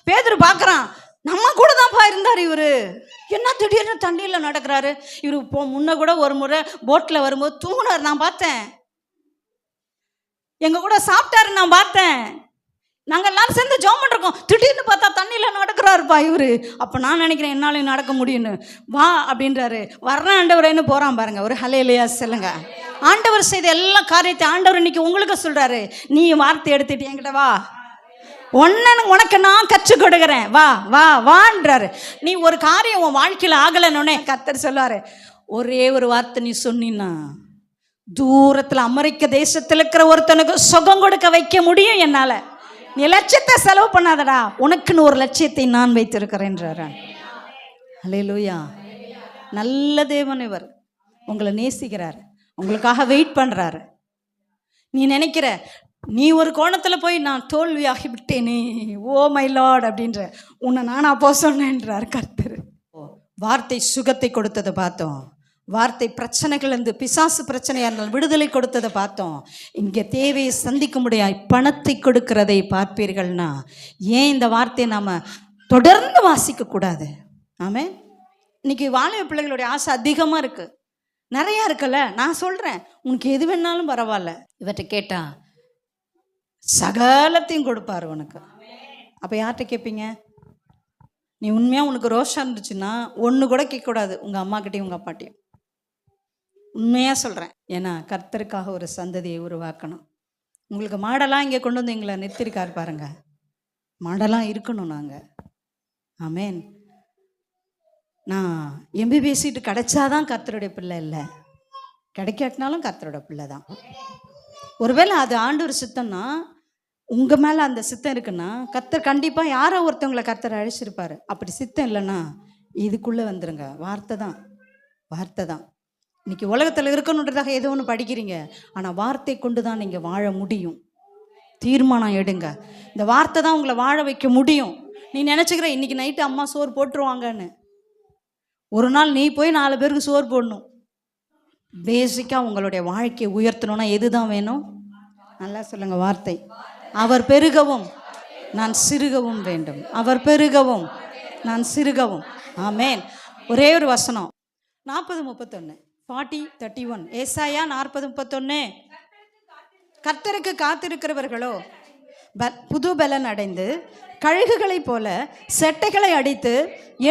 பேதுரு பார்க்குறான், நம்ம கூட தான்ப்பா இருந்தார் இவர், என்ன திடீர்னு தண்ணியில் நடக்கிறாரு. இவரு முன்ன கூட ஒரு முறை போட்டில் வரும்போது தூங்கினார், நான் பார்த்தேன். எங்கள் கூட சாப்பிட்டாரு, நான் பார்த்தேன். நாங்கள் எல்லாரும் சேர்ந்து ஜெபம் பண்ணிருக்கோம். திடீர்னு பார்த்தா தண்ணியில் நடக்கிறாருப்பா இவர். அப்போ நான் நினைக்கிறேன் என்னாலையும் நடக்க முடியும்னு. வா அப்படின்றாரு. வர்ற ஆண்டவரேன்னு போகிறான் பாருங்க. ஒரு ஹல்லேலூயா சொல்லுங்க. ஆண்டவர் செய்த எல்லா காரியத்தை ஆண்டவர் இன்னைக்கு உங்களுக்கு சொல்கிறாரு. நீ வார்த்தை எடுத்துட்டு என்கிட்ட வா, உனக்கு நான் கற்றுக் கொடுக்கிறேன், வா வா வான்றாரு. நீ ஒரு காரியம் உன் வாழ்க்கையில் ஆகலைன்னொன்னே கர்த்தர் சொல்லுவாரு, ஒரே ஒரு வார்த்தை நீ சொன்னா தூரத்தில் அமெரிக்க தேசத்தில் இருக்கிற ஒருத்தனுக்கு சுகம் கொடுக்க வைக்க முடியும் என்னால். நீ லட்சியத்தை செலவு பண்ணாதடா, உனக்குன்னு ஒரு லட்சியத்தை நான் வைத்திருக்கிறேன்றாரு. ஹல்லேலூயா. நல்ல தேவன் இவர். உங்களை நேசிக்கிறார், உங்களுக்காக வெயிட் பண்ணுறாரு. நீ நினைக்கிற நீ ஒரு கோணத்தில் போய் நான் தோல்வியாகி விட்டேனே, ஓ மை லார்ட் அப்படின்ற, உன்னை நானா போ சொன்னேன்றார் கர்த்தர். வார்த்தை சுகத்தை கொடுத்ததை பார்த்தோம். வார்த்தை பிரச்சனைகள் இருந்து பிசாசு பிரச்சனையாக இருந்தால் விடுதலை கொடுத்ததை பார்த்தோம். இங்கே தேவையை சந்திக்க முடியாது பணத்தை கொடுக்கிறதை பார்ப்பீர்கள்னா ஏன் இந்த வார்த்தையை நாம் தொடர்ந்து வாசிக்கக்கூடாது? ஆமாம். இன்னைக்கு வாலிப பிள்ளைகளுடைய ஆசை அதிகமாக இருக்குது, நிறையா இருக்குல்ல. நான் சொல்கிறேன், உனக்கு எது வேணாலும் பரவாயில்ல, இவற்றை கேட்டா சகலத்தையும் கொடுப்பாரு உனக்கு. அப்போ யார்கிட்ட கேட்பீங்க? நீ உண்மையாக உனக்கு ரோஷம் இருந்துச்சுன்னா ஒன்று கூட கேட்கக்கூடாது உங்கள் அம்மாக்கிட்டையும் உங்கள் அப்பாட்டையும். உண்மையாக சொல்கிறேன். ஏன்னா கர்த்தருக்காக ஒரு சந்ததியை உருவாக்கணும். உங்களுக்கு மாடெல்லாம் இங்கே கொண்டு வந்து எங்களை நிறுத்திருக்காரு பாருங்க. மாடெல்லாம் இருக்கணும் நாங்கள். ஆமேன். நான் எம்பிபிஎஸ் சீட்டு கிடைச்சாதான் கர்த்தருடைய பிள்ளை இல்லை, கிடைக்காட்டினாலும் கர்த்தரோட பிள்ளை தான். ஒருவேளை அது ஆண்டவர் சித்தம்னா, உங்கள் மேலே அந்த சித்தம் இருக்குன்னா கர்த்தர் கண்டிப்பாக யாரோ ஒருத்தவங்களை கர்த்தர் அழைச்சிருப்பார். அப்படி சித்தம் இல்லைன்னா இதுக்குள்ளே வந்துடுங்க. வார்த்தை தான், வார்த்தை தான். இன்றைக்கி உலகத்தில் இருக்கணுன்றதாக ஏதோ ஒன்று படிக்கிறீங்க, ஆனால் வார்த்தை கொண்டு தான் நீங்கள் வாழ முடியும். தீர்மானம் எடுங்க. இந்த வார்த்தை தான் உங்களை வாழ வைக்க முடியும். நீ நினச்சிக்கிற இன்றைக்கி நைட்டு அம்மா சோறு போட்டுருவாங்கன்னு, ஒரு நாள் நீ போய் 4 பேருக்கு சோறு போடணும். பேசிக்காக உங்களுடைய வாழ்க்கையை உயர்த்தணும்னா எது தான் வேணும்? நல்லா சொல்லுங்கள், வார்த்தை. அவர் பெருகவும் நான் சிறுகவும் வேண்டும். அவர் பெருகவும் நான் சிறுகவும். ஆமேன். ஒரே ஒரு வசனம் 40:31 40:31 ஏசாயா 40:31. கர்த்தருக்கு காத்திருக்கிறவர்களோ புது பலன் அடைந்து கழுகுகளைப் போல செட்டைகளை அடித்து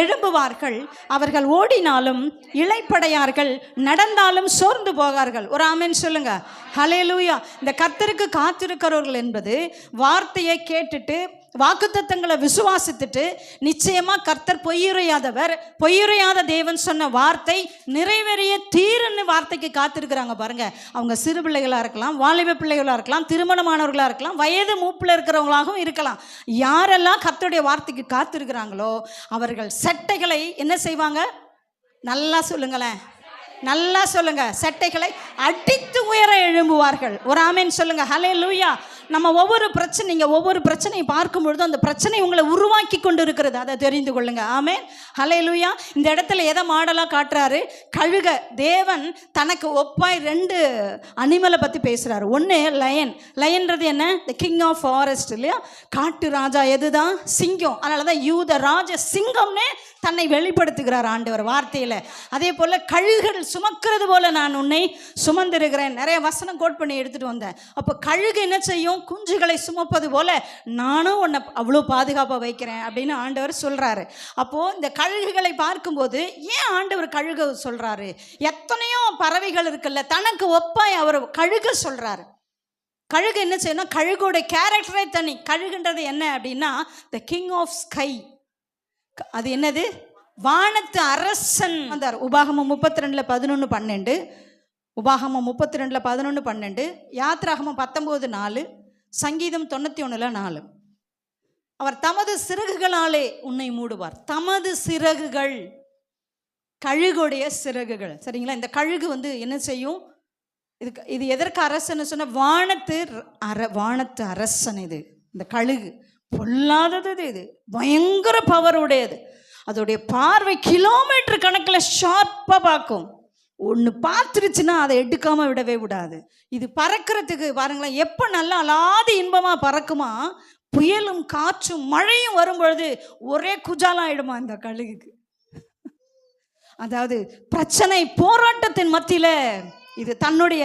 எழும்புவார்கள். அவர்கள் ஓடினாலும் இளைப்படையார்கள், நடந்தாலும் சோர்ந்து போகார்கள். ஒரு ஆமென் சொல்லுங்க. ஹல்லேலூயா. இந்த கர்த்தருக்கு காத்திருக்கிறவர்கள் என்பது வார்த்தையை கேட்டுட்டு வாக்குத்தத்தங்களை விசுவாசித்துட்டு நிச்சயமா கர்த்தர் பொய்யுரையாதவர், பொய்யுரையாத தேவன் சொன்ன வார்த்தை நிறைவேறிய தீருன்னு வார்த்தைக்கு காத்திருக்கிறாங்க பாருங்க. அவங்க சிறு பிள்ளைகளா இருக்கலாம், வாலிப பிள்ளைகளா இருக்கலாம், திருமணமானவர்களா இருக்கலாம், வயது மூப்பில் இருக்கிறவங்களாகவும் இருக்கலாம். யாரெல்லாம் கர்த்தருடைய வார்த்தைக்கு காத்திருக்கிறாங்களோ அவர்கள் செட்டைகளை என்ன செய்வாங்க? நல்லா சொல்லுங்களேன், நல்லா சொல்லுங்க. செட்டைகளை அடித்து உயர எழும்புவார்கள். ஒரு ஆமென் சொல்லுங்க. ஹல்லேலூயா. நம்ம ஒவ்வொரு பிரச்சனையை பார்க்கும் பொழுது அந்த பிரச்சனை உங்களை உருவாக்கி கொண்டு இருக்கிறது, அதை தெரிந்து கொள்ளுங்க. ஆமென். ஹல்லேலூயா. இந்த இடத்துல எதை மாடலாக காட்டுறாரு? கழுக. தேவன் தனக்கு ஒப்பாய் 2 அனிமலை பற்றி பேசுகிறாரு. ஒன்று லயன். லயன்றது என்ன? த கிங் ஆஃப் ஃபாரஸ்ட் இல்லையா? காட்டு ராஜா. எதுதான்? சிங்கம். அதனால தான் யூத ராஜ சிங்கம்னே தன்னை வெளிப்படுத்துகிறார் ஆண்டவர் வார்த்தையில். அதே போல் கழுகுகள் சுமக்கிறது போல நான் உன்னை சுமந்திருக்கிறேன். நிறைய வசனம் கோட் பண்ணி எடுத்துகிட்டு வந்தேன். அப்போ கழுகு என்ன செய்யும்? குஞ்சுகளை சுமப்பது போல நானும் உன்னை அவ்வளோ பாதுகாப்பாக வைக்கிறேன் அப்படின்னு ஆண்டவர் சொல்கிறாரு. அப்போது இந்த கழுகுகளை பார்க்கும்போது ஏன் ஆண்டவர் கழுகு சொல்கிறாரு? எத்தனையோ பறவைகள் இருக்குல்ல, தனக்கு ஒப்பாய் அவர் கழுகு சொல்கிறாரு. கழுகு என்ன செய்யணும்? கழுகுடைய கேரக்டரே தனி. கழுகுன்றது என்ன அப்படின்னா த கிங் ஆஃப் ஸ்கை. அது என்னது? வானத்து அரசன் வந்தார். உபாகமம் 32:11-12, உபாகமம் 32:11-12, யாத்ராகமம் 19:4, சங்கீதம் 91:4. அவர் தமது சிறகுகளாலே உன்னை மூடுவார். தமது சிறகுகள், கழுகுடைய சிறகுகள். சரிங்களா? இந்த கழுகு என்ன செய்யும்? இது எதற்கு அரசன் சொன்ன? வானத்து அரசன். இது இந்த கழுகு பொல்லாதது, இது பயங்கர பவர் உடையது. அதோடைய பார்வை கிலோமீட்டர் கணக்கில் ஷார்ப்பாக பார்க்கும். ஒன்று பார்த்துருச்சுன்னா அதை எடுக்காமல் விடவே விடாது. இது பறக்கிறதுக்கு பாருங்களேன், எப்போ நல்லா அலாதி இன்பமாக பறக்குமா, புயலும் காற்றும் மழையும் வரும்பொழுது ஒரே குஜாலாயிடுமா இந்த கழுகுக்கு. அதாவது பிரச்சனை போராட்டத்தின் மத்தியில் இது தன்னுடைய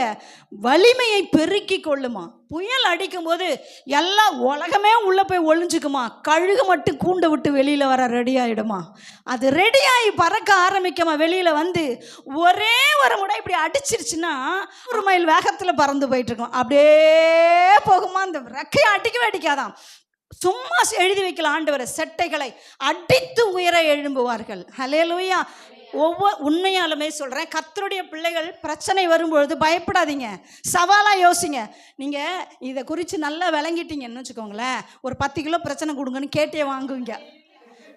வலிமையை பெருக்கி கொள்ளுமா. புயல் அடிக்கும் போது எல்லாம் உலகமே உள்ளே போய் ஒளிஞ்சுக்குமா, கழுகு மட்டும் கூண்டை விட்டு வெளியில் வர ரெடி ஆகிடுமா. அது ரெடியாகி பறக்க ஆரம்பிக்குமா. வெளியில் வந்து ஒரே ஒரு முறை இப்படி அடிச்சிருச்சுன்னா 1 மைல் வேகத்தில் பறந்து போயிட்டுருக்கோம். அப்படியே போகுமா, அந்த ரெக்கையை அடிக்கவே அடிக்காதான். சும்மா எழுதி வைக்கலாம் ஆண்டவரை, செட்டைகளை அடித்து உயர எழும்புவார்கள். ஹல்லேலூயா. உண்மையாலுமே சொல்கிறேன், கர்த்தருடைய பிள்ளைகள் பிரச்சனை வரும்பொழுது பயப்படாதீங்க, சவாலாக யோசிங்க. நீங்கள் இதை குறித்து நல்லா விளங்கிட்டீங்கன்னு வச்சுக்கோங்களேன், ஒரு 10 கிலோ பிரச்சனை கொடுங்கன்னு கேட்டே வாங்குவீங்க.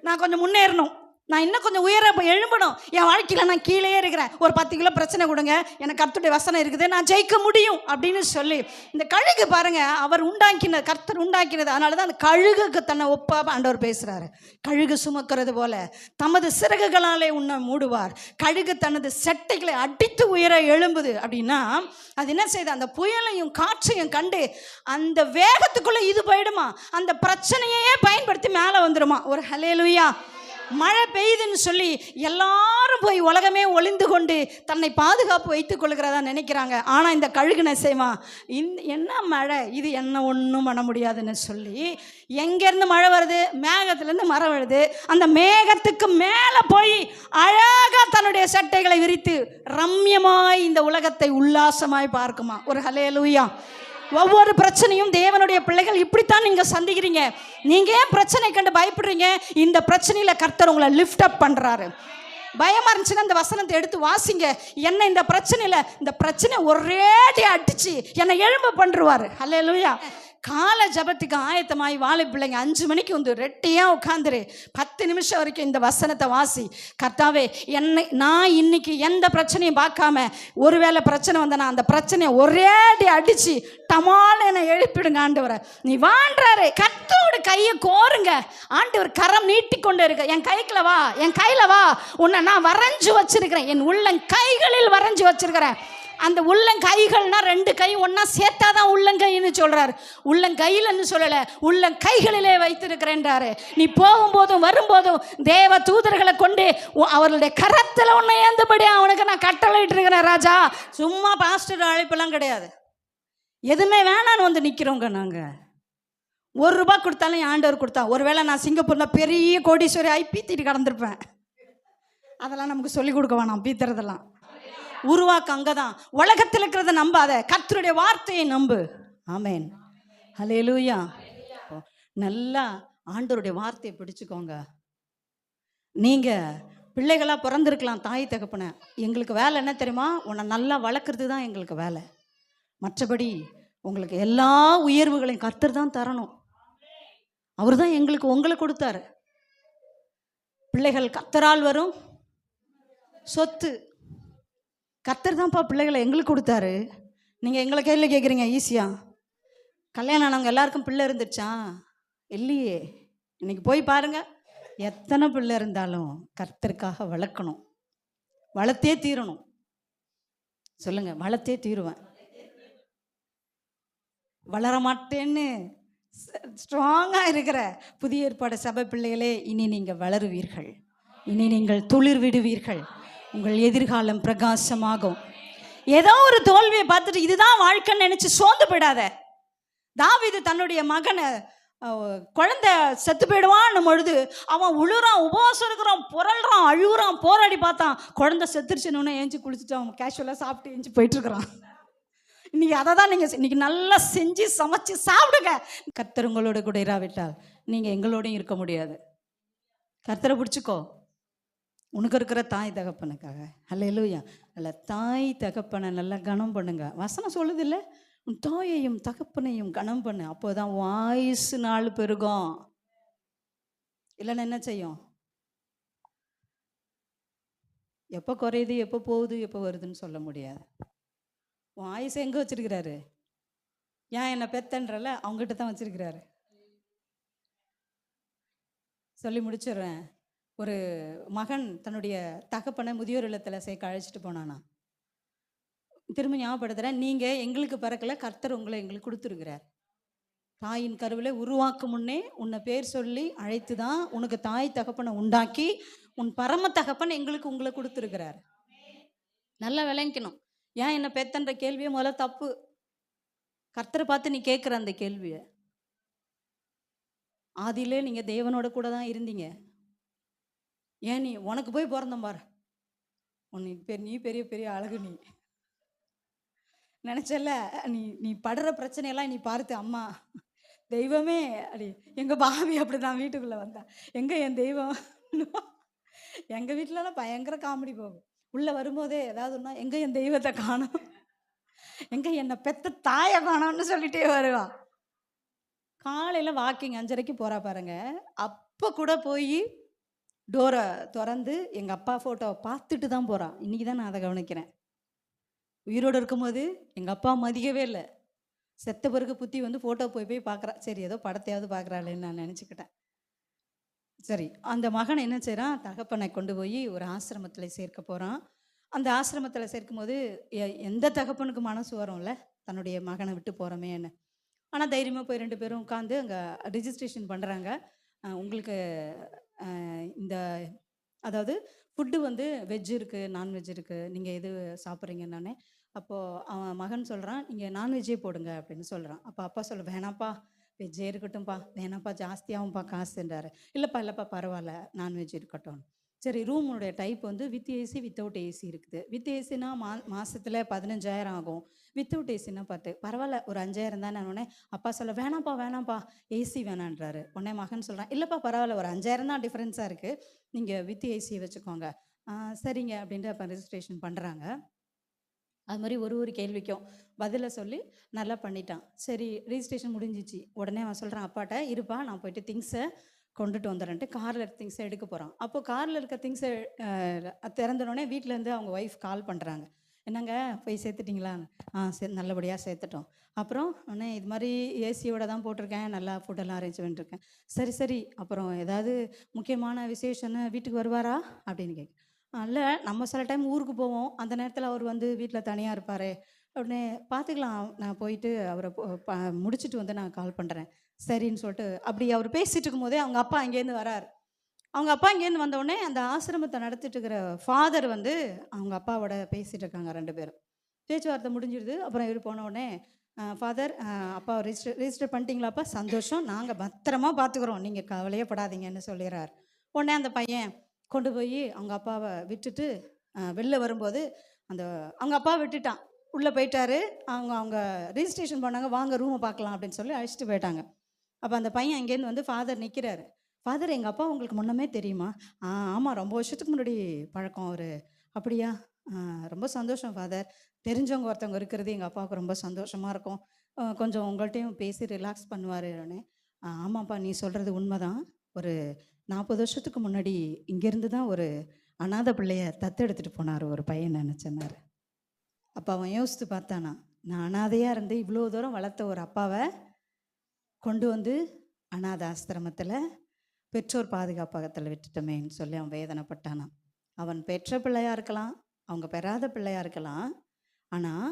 நான் கொஞ்சம் முன்னேறணும், நான் இன்னும் கொஞ்சம் உயர எழும்பணும், என் வாழ்க்கையில் நான் கீழே இருக்கிறேன், ஒரு 10 கிலோ பிரச்சனை கொடுங்க, எனக்கு கர்த்தருடைய வசனம் இருக்குது, நான் ஜெயிக்க முடியும் அப்படின்னு சொல்லி இந்த கழுகு பாருங்க, அவர் உண்டாக்கினது, கர்த்தர் உண்டாக்கினது. அதனால தான் அந்த கழுகுக்கு தன்னை ஒப்பாக ஆண்டவர் பேசுகிறாரு. கழுகு சுமக்கிறது போல தமது சிறகுகளாலே உன்னை மூடுவார். கழுகு தனது செட்டைகளை அடித்து உயர எழும்புது அப்படின்னா அது என்ன செய்யுது? அந்த புயலையும் காற்றையும் கண்டு அந்த வேகத்துக்குள்ளே இது போயிடுமா, அந்த பிரச்சனையே பயன்படுத்தி மேலே வந்துடுமா. ஒரு ஹல்லேலூயா. மழை பெய்யுதுன்னு சொல்லி எல்லாரும் போய் உலகமே ஒளிந்து கொண்டு தன்னை பாதுகாப்பு வைத்துக் கொள்கிறதா நினைக்கிறாங்க. ஆனால் இந்த கழுகுனை செய்வான், என்ன மழை இது, என்ன ஒன்றும் பண்ண முடியாதுன்னு சொல்லி எங்கேருந்து மழை வருது? மேகத்துலேருந்து மரம் வருது. அந்த மேகத்துக்கு மேலே போய் அழகாக தன்னுடைய சட்டைகளை விரித்து ரம்யமாய் இந்த உலகத்தை உல்லாசமாய் பார்க்குமா. ஒரு ஹல்லேலூயா. ஒவ்வொரு பிரச்சனையும் தேவனுடைய பிள்ளைகள் இப்படித்தான் நீங்க சந்திக்கிறீங்க. நீங்க ஏன் பிரச்சனை கண்டு பயப்படுறீங்க? இந்த பிரச்சனையில கர்த்தர் உங்களை லிஃப்ட் அப் பண்றாரு. பயமா இருந்துச்சுன்னா இந்த வசனத்தை எடுத்து வாசிங்க. என்ன இந்த பிரச்சனை ஒரேடி அடிச்சு என்னை எழும்ப பண்ணுவாரு. ஹல்லேலூயா. காலை ஜபத்துக்கு ஆயத்தமாய் வாழை பிள்ளைங்க 5 மணிக்கு வந்து ரெட்டியாக உட்காந்துரு, 10 நிமிஷம் வரைக்கும் இந்த வசனத்தை வாசி. கர்த்தாவே, நான் இன்னைக்கு எந்த பிரச்சனையும் பார்க்காம, ஒருவேளை பிரச்சனை வந்தனா அந்த பிரச்சனையை ஒரேடி அடிச்சு டமால் என்னை எழுப்பிடுங்க ஆண்டவரை. நீ வாண்டாரு கர்த்தரோட கையை கோருங்க. ஆண்டவர் கரம் நீட்டி கொண்டு இருக்க, என் கையில் வா, உன்னை நான் வரைஞ்சு வச்சிருக்கிறேன், என் உள்ளங்கைகளில் வரைஞ்சு வச்சிருக்கிறேன். அந்த உள்ளங்கைகள்னா 2 கை ஒன்னா சேர்த்தாதான் உள்ளங்கைன்னு சொல்றாரு. உள்ளங்கையில்னு சொல்லல, உள்ளங்கைகளிலே வைத்திருக்கிறேன்றாரு. நீ போகும்போதும் வரும்போதும் தேவ தூதர்களை கொண்டு அவர்களுடைய கரத்தில் உன்னை ஏந்தபடி அவனுக்கு நான் கட்டளையிட்டு இருக்கிறேன் ராஜா. சும்மா பாஸ்டர் அழைப்பெல்லாம் கிடையாது, எதுவுமே வேணான்னு வந்து நிற்கிறோங்க. நாங்கள் 1 ரூபாய் கொடுத்தாலும் ஆண்டவர் கொடுத்தா. ஒருவேளை நான் சிங்கப்பூர்ல பெரிய கோடீஸ்வரி ஆகி பீத்திட்டு கடந்திருப்பேன். அதெல்லாம் நமக்கு சொல்லிக் கொடுக்க வேணாம். பீத்துறதெல்லாம் உருவாக்க அங்கதான். உலகத்தில் இருக்கிறத நம்பாத, கர்த்தருடைய வார்த்தையை நம்பு. ஆமென். ஹல்லேலூயா. நல்லா ஆண்டவருடைய வார்த்தையை பிடிச்சுக்கோங்க. நீங்கள் பிள்ளைகளாக பிறந்திருக்கலாம் தாய் தகப்பனை, எங்களுக்கு வேலை என்ன தெரியுமா? உன்னை நல்லா வளர்க்குறது தான் எங்களுக்கு வேலை. மற்றபடி உங்களுக்கு எல்லா உயர்வுகளையும் கர்த்தர் தான் தரணும். அவர் தான் எங்களுக்கு உங்களை கொடுத்தாரு. பிள்ளைகள் கர்த்தரால் வரும் சொத்து. கர்த்தர் தான்ப்பா பிள்ளைகளை எங்களுக்கு கொடுத்தாரு. நீங்கள் எங்களை கையில் கேட்குறீங்க ஈஸியாக. கல்யாணம் ஆனவங்க எல்லாருக்கும் பிள்ளை இருந்துச்சா? இல்லையே. இன்னைக்கு போய் பாருங்க, எத்தனை பிள்ளை இருந்தாலும் கர்த்தருக்காக வளர்க்கணும். வளர்த்தே தீரணும். சொல்லுங்க, வளர்த்தே தீருவேன். வளர மாட்டேன்னு ஸ்ட்ராங்காக இருக்கிற புதிய ஏற்பாடு சபை பிள்ளைகளே, இனி நீங்கள் வளருவீர்கள். இனி நீங்கள் துளிர் விடுவீர்கள். உங்கள் எதிர்காலம் பிரகாசமாகும். ஏதோ ஒரு தோல்வியை பார்த்துட்டு இதுதான் வாழ்க்கைன்னு நினைச்சு சோர்ந்து போயிடாத. தாவீது தன்னுடைய மகனை குழந்தை செத்து போயிடுவான்னு பொழுது அவன் உழுறான், உபவாசம் இருக்கிறான், புரள்றான், அழுகுறான், போராடி பார்த்தான். குழந்தை செத்துருச்சுன்னு ஏஞ்சி குளிச்சுட்டு அவன் கேஷுவலாக சாப்பிட்டு ஏஞ்சி போயிட்டு இருக்கிறான். இன்னைக்கு அதை தான் நீங்கள் இன்னைக்கு நல்லா செஞ்சு சமைச்சு சாப்பிடுங்க. கர்த்தர் உங்களோட கூட இராவிட்டால் நீங்கள் எங்களோடையும் இருக்க முடியாது. கர்த்தரை பிடிச்சிக்கோ. உனக்கு இருக்கிற தாய் தகப்பனுக்காக. அல்லேலூயா. அல்ல, தாய் தகப்பனை நல்லா கனம் பண்ணுங்க. வசனம் சொல்லுது இல்லை, உன் தாயையும் தகப்பனையும் கனம் பண்ணு, அப்போதான் வாய்ஸ் நாள் பெருகும். இல்லைன்னா என்ன செய்யும்? எப்போ குறையுது, எப்போ போகுது, எப்போ வருதுன்னு சொல்ல முடியாது. உன் ஆயுசை எங்கே வச்சிருக்கிறாரு? ஏன் என்னை பெத்தன்றல அவங்ககிட்ட தான் வச்சிருக்கிறாரு. சொல்லி முடிச்சிடுறேன். ஒரு மகன் தன்னுடைய தகப்பனை முதியோர் இல்லத்தில் சேர்க்க அழைச்சிட்டு போனானா. திரும்ப ஞாபகப்படுத்துகிறேன், நீங்கள் எங்களுக்கு பிறக்கல, கர்த்தர் உங்களை எங்களுக்கு கொடுத்துருக்கிறார். தாயின் கருவிலே உருவாக்கும் முன்னே உன்னை பேர் சொல்லி அழைத்து தான் உனக்கு தாய் தகப்பனை உண்டாக்கி உன் பரம தகப்பன் எங்களுக்கு உங்களை கொடுத்துருக்கிறார். நல்லா விளங்கிக்கணும். ஏன் என்னை பெத்தன்ற கேள்வியை முதல்ல தப்பு. கர்த்தரை பார்த்து நீ கேட்குற அந்த கேள்வியை. ஆதியிலே நீங்கள் தேவனோட கூட தான் இருந்தீங்க. ஏன் நீ உனக்கு போய் பிறந்தம் பாரு, நீ பெரிய பெரிய அழகு நீ நினச்சல. நீ படுற பிரச்சனையெல்லாம் நீ பார்த்து, அம்மா தெய்வமே அப்படி. எங்கள் பாவி அப்படி தான் வீட்டுக்குள்ளே வந்தா, எங்கே என் தெய்வம்? எங்கள் வீட்டிலலாம் பயங்கர காமெடி போகும். உள்ளே வரும்போதே ஏதாவது ஒன்றா, எங்கே என் தெய்வத்தை காணும், எங்கே என்னை பெத்த தாயை காணோம்னு சொல்லிட்டே வருவா. காலையில் வாக்கிங் 5:30 போகிறா பாருங்க. அப்போ கூட போய் டோரை திறந்து எங்கள் அப்பா ஃபோட்டோவை பார்த்துட்டு தான் போகிறான். இன்றைக்கி தான் நான் அதை கவனிக்கிறேன். உயிரோடு இருக்கும்போது எங்கள் அப்பா மதிக்கவே இல்லை. செத்த பிறகு புத்தி வந்து ஃபோட்டோ போய் பார்க்குறா. சரி, ஏதோ படத்தையாவது பார்க்குறாளேன்னு நான் நினச்சிக்கிட்டேன். சரி, அந்த மகனை என்ன செய்கிறான், தகப்பனை கொண்டு போய் ஒரு ஆசிரமத்தில் சேர்க்க போகிறான். அந்த ஆசிரமத்தில் சேர்க்கும்போது எந்த தகப்பனுக்கு மனசு வரும்ல, தன்னுடைய மகனை விட்டு போகிறோமேன்னு. ஆனால் தைரியமாக போய் 2 பேரும் உட்காந்து அங்கே ரிஜிஸ்ட்ரேஷன் பண்ணுறாங்க. உங்களுக்கு இந்த அதாவது ஃபுட்டு வந்து வெஜ் இருக்குது, நான்வெஜ் இருக்குது, நீங்கள் எது சாப்பிட்றீங்கன்னானே. அப்போது அவன் மகன் சொல்கிறான், நீங்கள் நான்வெஜ்ஜே போடுங்க அப்படின்னு சொல்கிறான். அப்போ அப்பா சொல்ல, வேணாப்பா வெஜ்ஜே இருக்கட்டும்ப்பா, வேணாப்பா ஜாஸ்தியாகும்ப்பா காசுன்றாரு. இல்லைப்பா பரவாயில்ல நான்வெஜ் இருக்கட்டும். சரி, ரூமுடைய டைப் வந்து வித் ஏசி வித்தவுட் ஏசி இருக்குது. வித் ஏசினா மாதத்தில் 15,000 ஆகும். வித்தவுட் ஏசினா 10. பரவாயில்ல, ஒரு 5,000 தானே. உடனே அப்பா சொல்ல, வேணாம்ப்பா ஏசி வேணான்றாரு. உடனே மகன் சொல்கிறான், இல்லைப்பா பரவாயில்ல, ஒரு 5,000 தான் டிஃப்ரென்ஸாக இருக்குது, நீங்கள் வித் ஏசி வச்சுக்கோங்க. சரிங்க அப்படின்ட்டு அப்போ ரெஜிஸ்ட்ரேஷன் பண்ணுறாங்க. அது மாதிரி ஒரு கேள்விக்கும் பதிலை சொல்லி நல்லா பண்ணிட்டான். சரி, ரெஜிஸ்ட்ரேஷன் முடிஞ்சிச்சு. உடனே அவன் சொல்கிறான் அப்பாட்ட, இருப்பா நான் போயிட்டு திங்ஸை கொண்டுட்டு வந்துடுறேன்ட்டு காரில் இருக்க திங்ஸை எடுக்க போகிறான். அப்போ காரில் இருக்க திங்ஸை திறந்தோடனே வீட்டிலேருந்து அவங்க ஒய்ஃப் கால் பண்ணுறாங்க. என்னங்க போய் சேர்த்துட்டிங்களா? நல்லபடியாக சேர்த்துட்டோம். அப்புறம் உடனே இது மாதிரி ஏசியோட தான் போட்டிருக்கேன், நல்லா ஃபுட்டெல்லாம் அரேஞ்ச் பண்ணிருக்கேன். சரி, அப்புறம் ஏதாவது முக்கியமான விசேஷன்னு வீட்டுக்கு வருவாரா அப்படின்னு கேட்க. இல்லை, நம்ம சில டைம் ஊருக்கு போவோம், அந்த நேரத்தில் அவர் வந்து வீட்டில் தனியாக இருப்பார். உடனே பார்த்துக்கலாம், நான் போயிட்டு அவரை முடிச்சுட்டு வந்து நான் கால் பண்ணுறேன். சரின்னு சொல்லிட்டு அப்படி அவர் பேசிகிட்டு இருக்கும்போதே அவங்க அப்பா அங்கேருந்து வராரு. அவங்க அப்பா இங்கேருந்து வந்தோடனே அந்த ஆசிரமத்தை நடத்திட்டு இருக்கிற ஃபாதர் வந்து அவங்க அப்பாவோட பேசிகிட்டு இருக்காங்க. 2 பேரும் பேச்சுவார்த்தை முடிஞ்சிடுது. அப்புறம் இவர் போன உடனே, ஃபாதர் அப்பா ரெஜிஸ்டர் பண்ணிட்டீங்களாப்பா? சந்தோஷம், நாங்கள் பத்திரமா பார்த்துக்குறோம், நீங்கள் கவலையே படாதீங்கன்னு சொல்லிடுறாரு. உடனே அந்த பையன் கொண்டு போய் அவங்க அப்பாவை விட்டுட்டு வெளில வரும்போது அவங்க அப்பா விட்டுட்டான், உள்ளே போயிட்டாரு. அவங்க ரெஜிஸ்ட்ரேஷன் பண்ணாங்க, வாங்க ரூமை பார்க்கலாம் அப்படின்னு சொல்லி அழைச்சிட்டு போயிட்டாங்க. அப்போ அந்த பையன் அங்கேருந்து வந்து ஃபாதர் நிற்கிறாரு. ஃபாதர், எங்கள் அப்பா உங்களுக்கு முன்னமே தெரியுமா? ஆமாம், ரொம்ப வருஷத்துக்கு முன்னாடி பழக்கம் அவர். அப்படியா? ரொம்ப சந்தோஷம் ஃபாதர். தெரிஞ்சவங்க ஒருத்தவங்க இருக்கிறது எங்கள் அப்பாவுக்கு ரொம்ப சந்தோஷமாக இருக்கும். கொஞ்சம் உங்கள்கிட்டையும் பேசி ரிலாக்ஸ் பண்ணுவாருன்னு. ஆமாப்பா, நீ சொல்கிறது உண்மைதான். ஒரு 40 வருஷத்துக்கு முன்னாடி இங்கேருந்து தான் ஒரு அனாதை பிள்ளைய தத்தெடுத்துட்டு போனார் ஒரு பையன் நினச்சேன்னாரு. அப்போ அவன் யோசித்து பார்த்தானா, நான் அனாதையாக இருந்து இவ்வளோ தூரம் வளர்த்த ஒரு அப்பாவை கொண்டு வந்து அனாத ஆசிரமத்தில் பெற்றோர் பாதுகாப்பகத்தில் விட்டுட்டோமேன்னு சொல்லி அவன் வேதனைப்பட்டானான். அவன் பெற்ற பிள்ளையாக இருக்கலாம், அவங்க பெறாத பிள்ளையாக இருக்கலாம். ஆனால்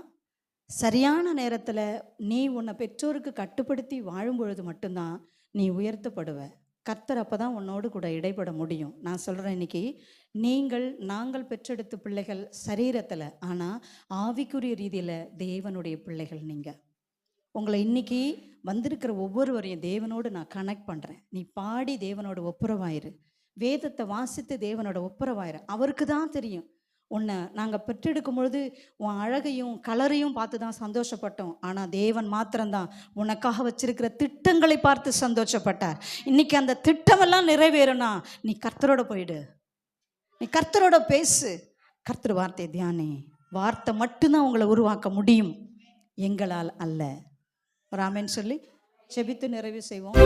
சரியான நேரத்தில் நீ உன்னை பெற்றோருக்கு கட்டுப்படுத்தி வாழும் பொழுது மட்டும்தான் நீ உயர்த்தப்படுவ. கர்த்தர் அப்போ தான் உன்னோடு கூட இடைப்பட முடியும். நான் சொல்கிறேன், இன்னைக்கு நாங்கள் பெற்றெடுத்த பிள்ளைகள் சரீரத்தில், ஆனால் ஆவிக்குரிய ரீதியில் தேவனுடைய பிள்ளைகள். நீங்கள் உங்களை இன்னைக்கு வந்திருக்கிற ஒவ்வொருவரையும் தேவனோடு நான் கனெக்ட் பண்ணுறேன். நீ பாடி தேவனோட ஒப்புரவாயிரு, வேதத்தை வாசித்து தேவனோட ஒப்புரவாயிரு. அவருக்கு தான் தெரியும். உன்னை நாங்கள் பெற்றெடுக்கும் பொழுது உன் அழகையும் கலரையும் பார்த்து தான் சந்தோஷப்பட்டோம். ஆனால் தேவன் மாத்திரம்தான் உனக்காக வச்சிருக்கிற திட்டங்களை பார்த்து சந்தோஷப்பட்டார். இன்னைக்கு அந்த திட்டமெல்லாம் நிறைவேறனா நீ கர்த்தரோட போயிடு, நீ கர்த்தரோட பேசு, கர்த்தர் வார்த்தை தியானி. வார்த்தை மட்டும்தான் உங்களை உருவாக்க முடியும், எங்களால் அல்ல. ஒரு ஆமென் சொல்லி ஜெபித்து நிறைவு செய்வோம்.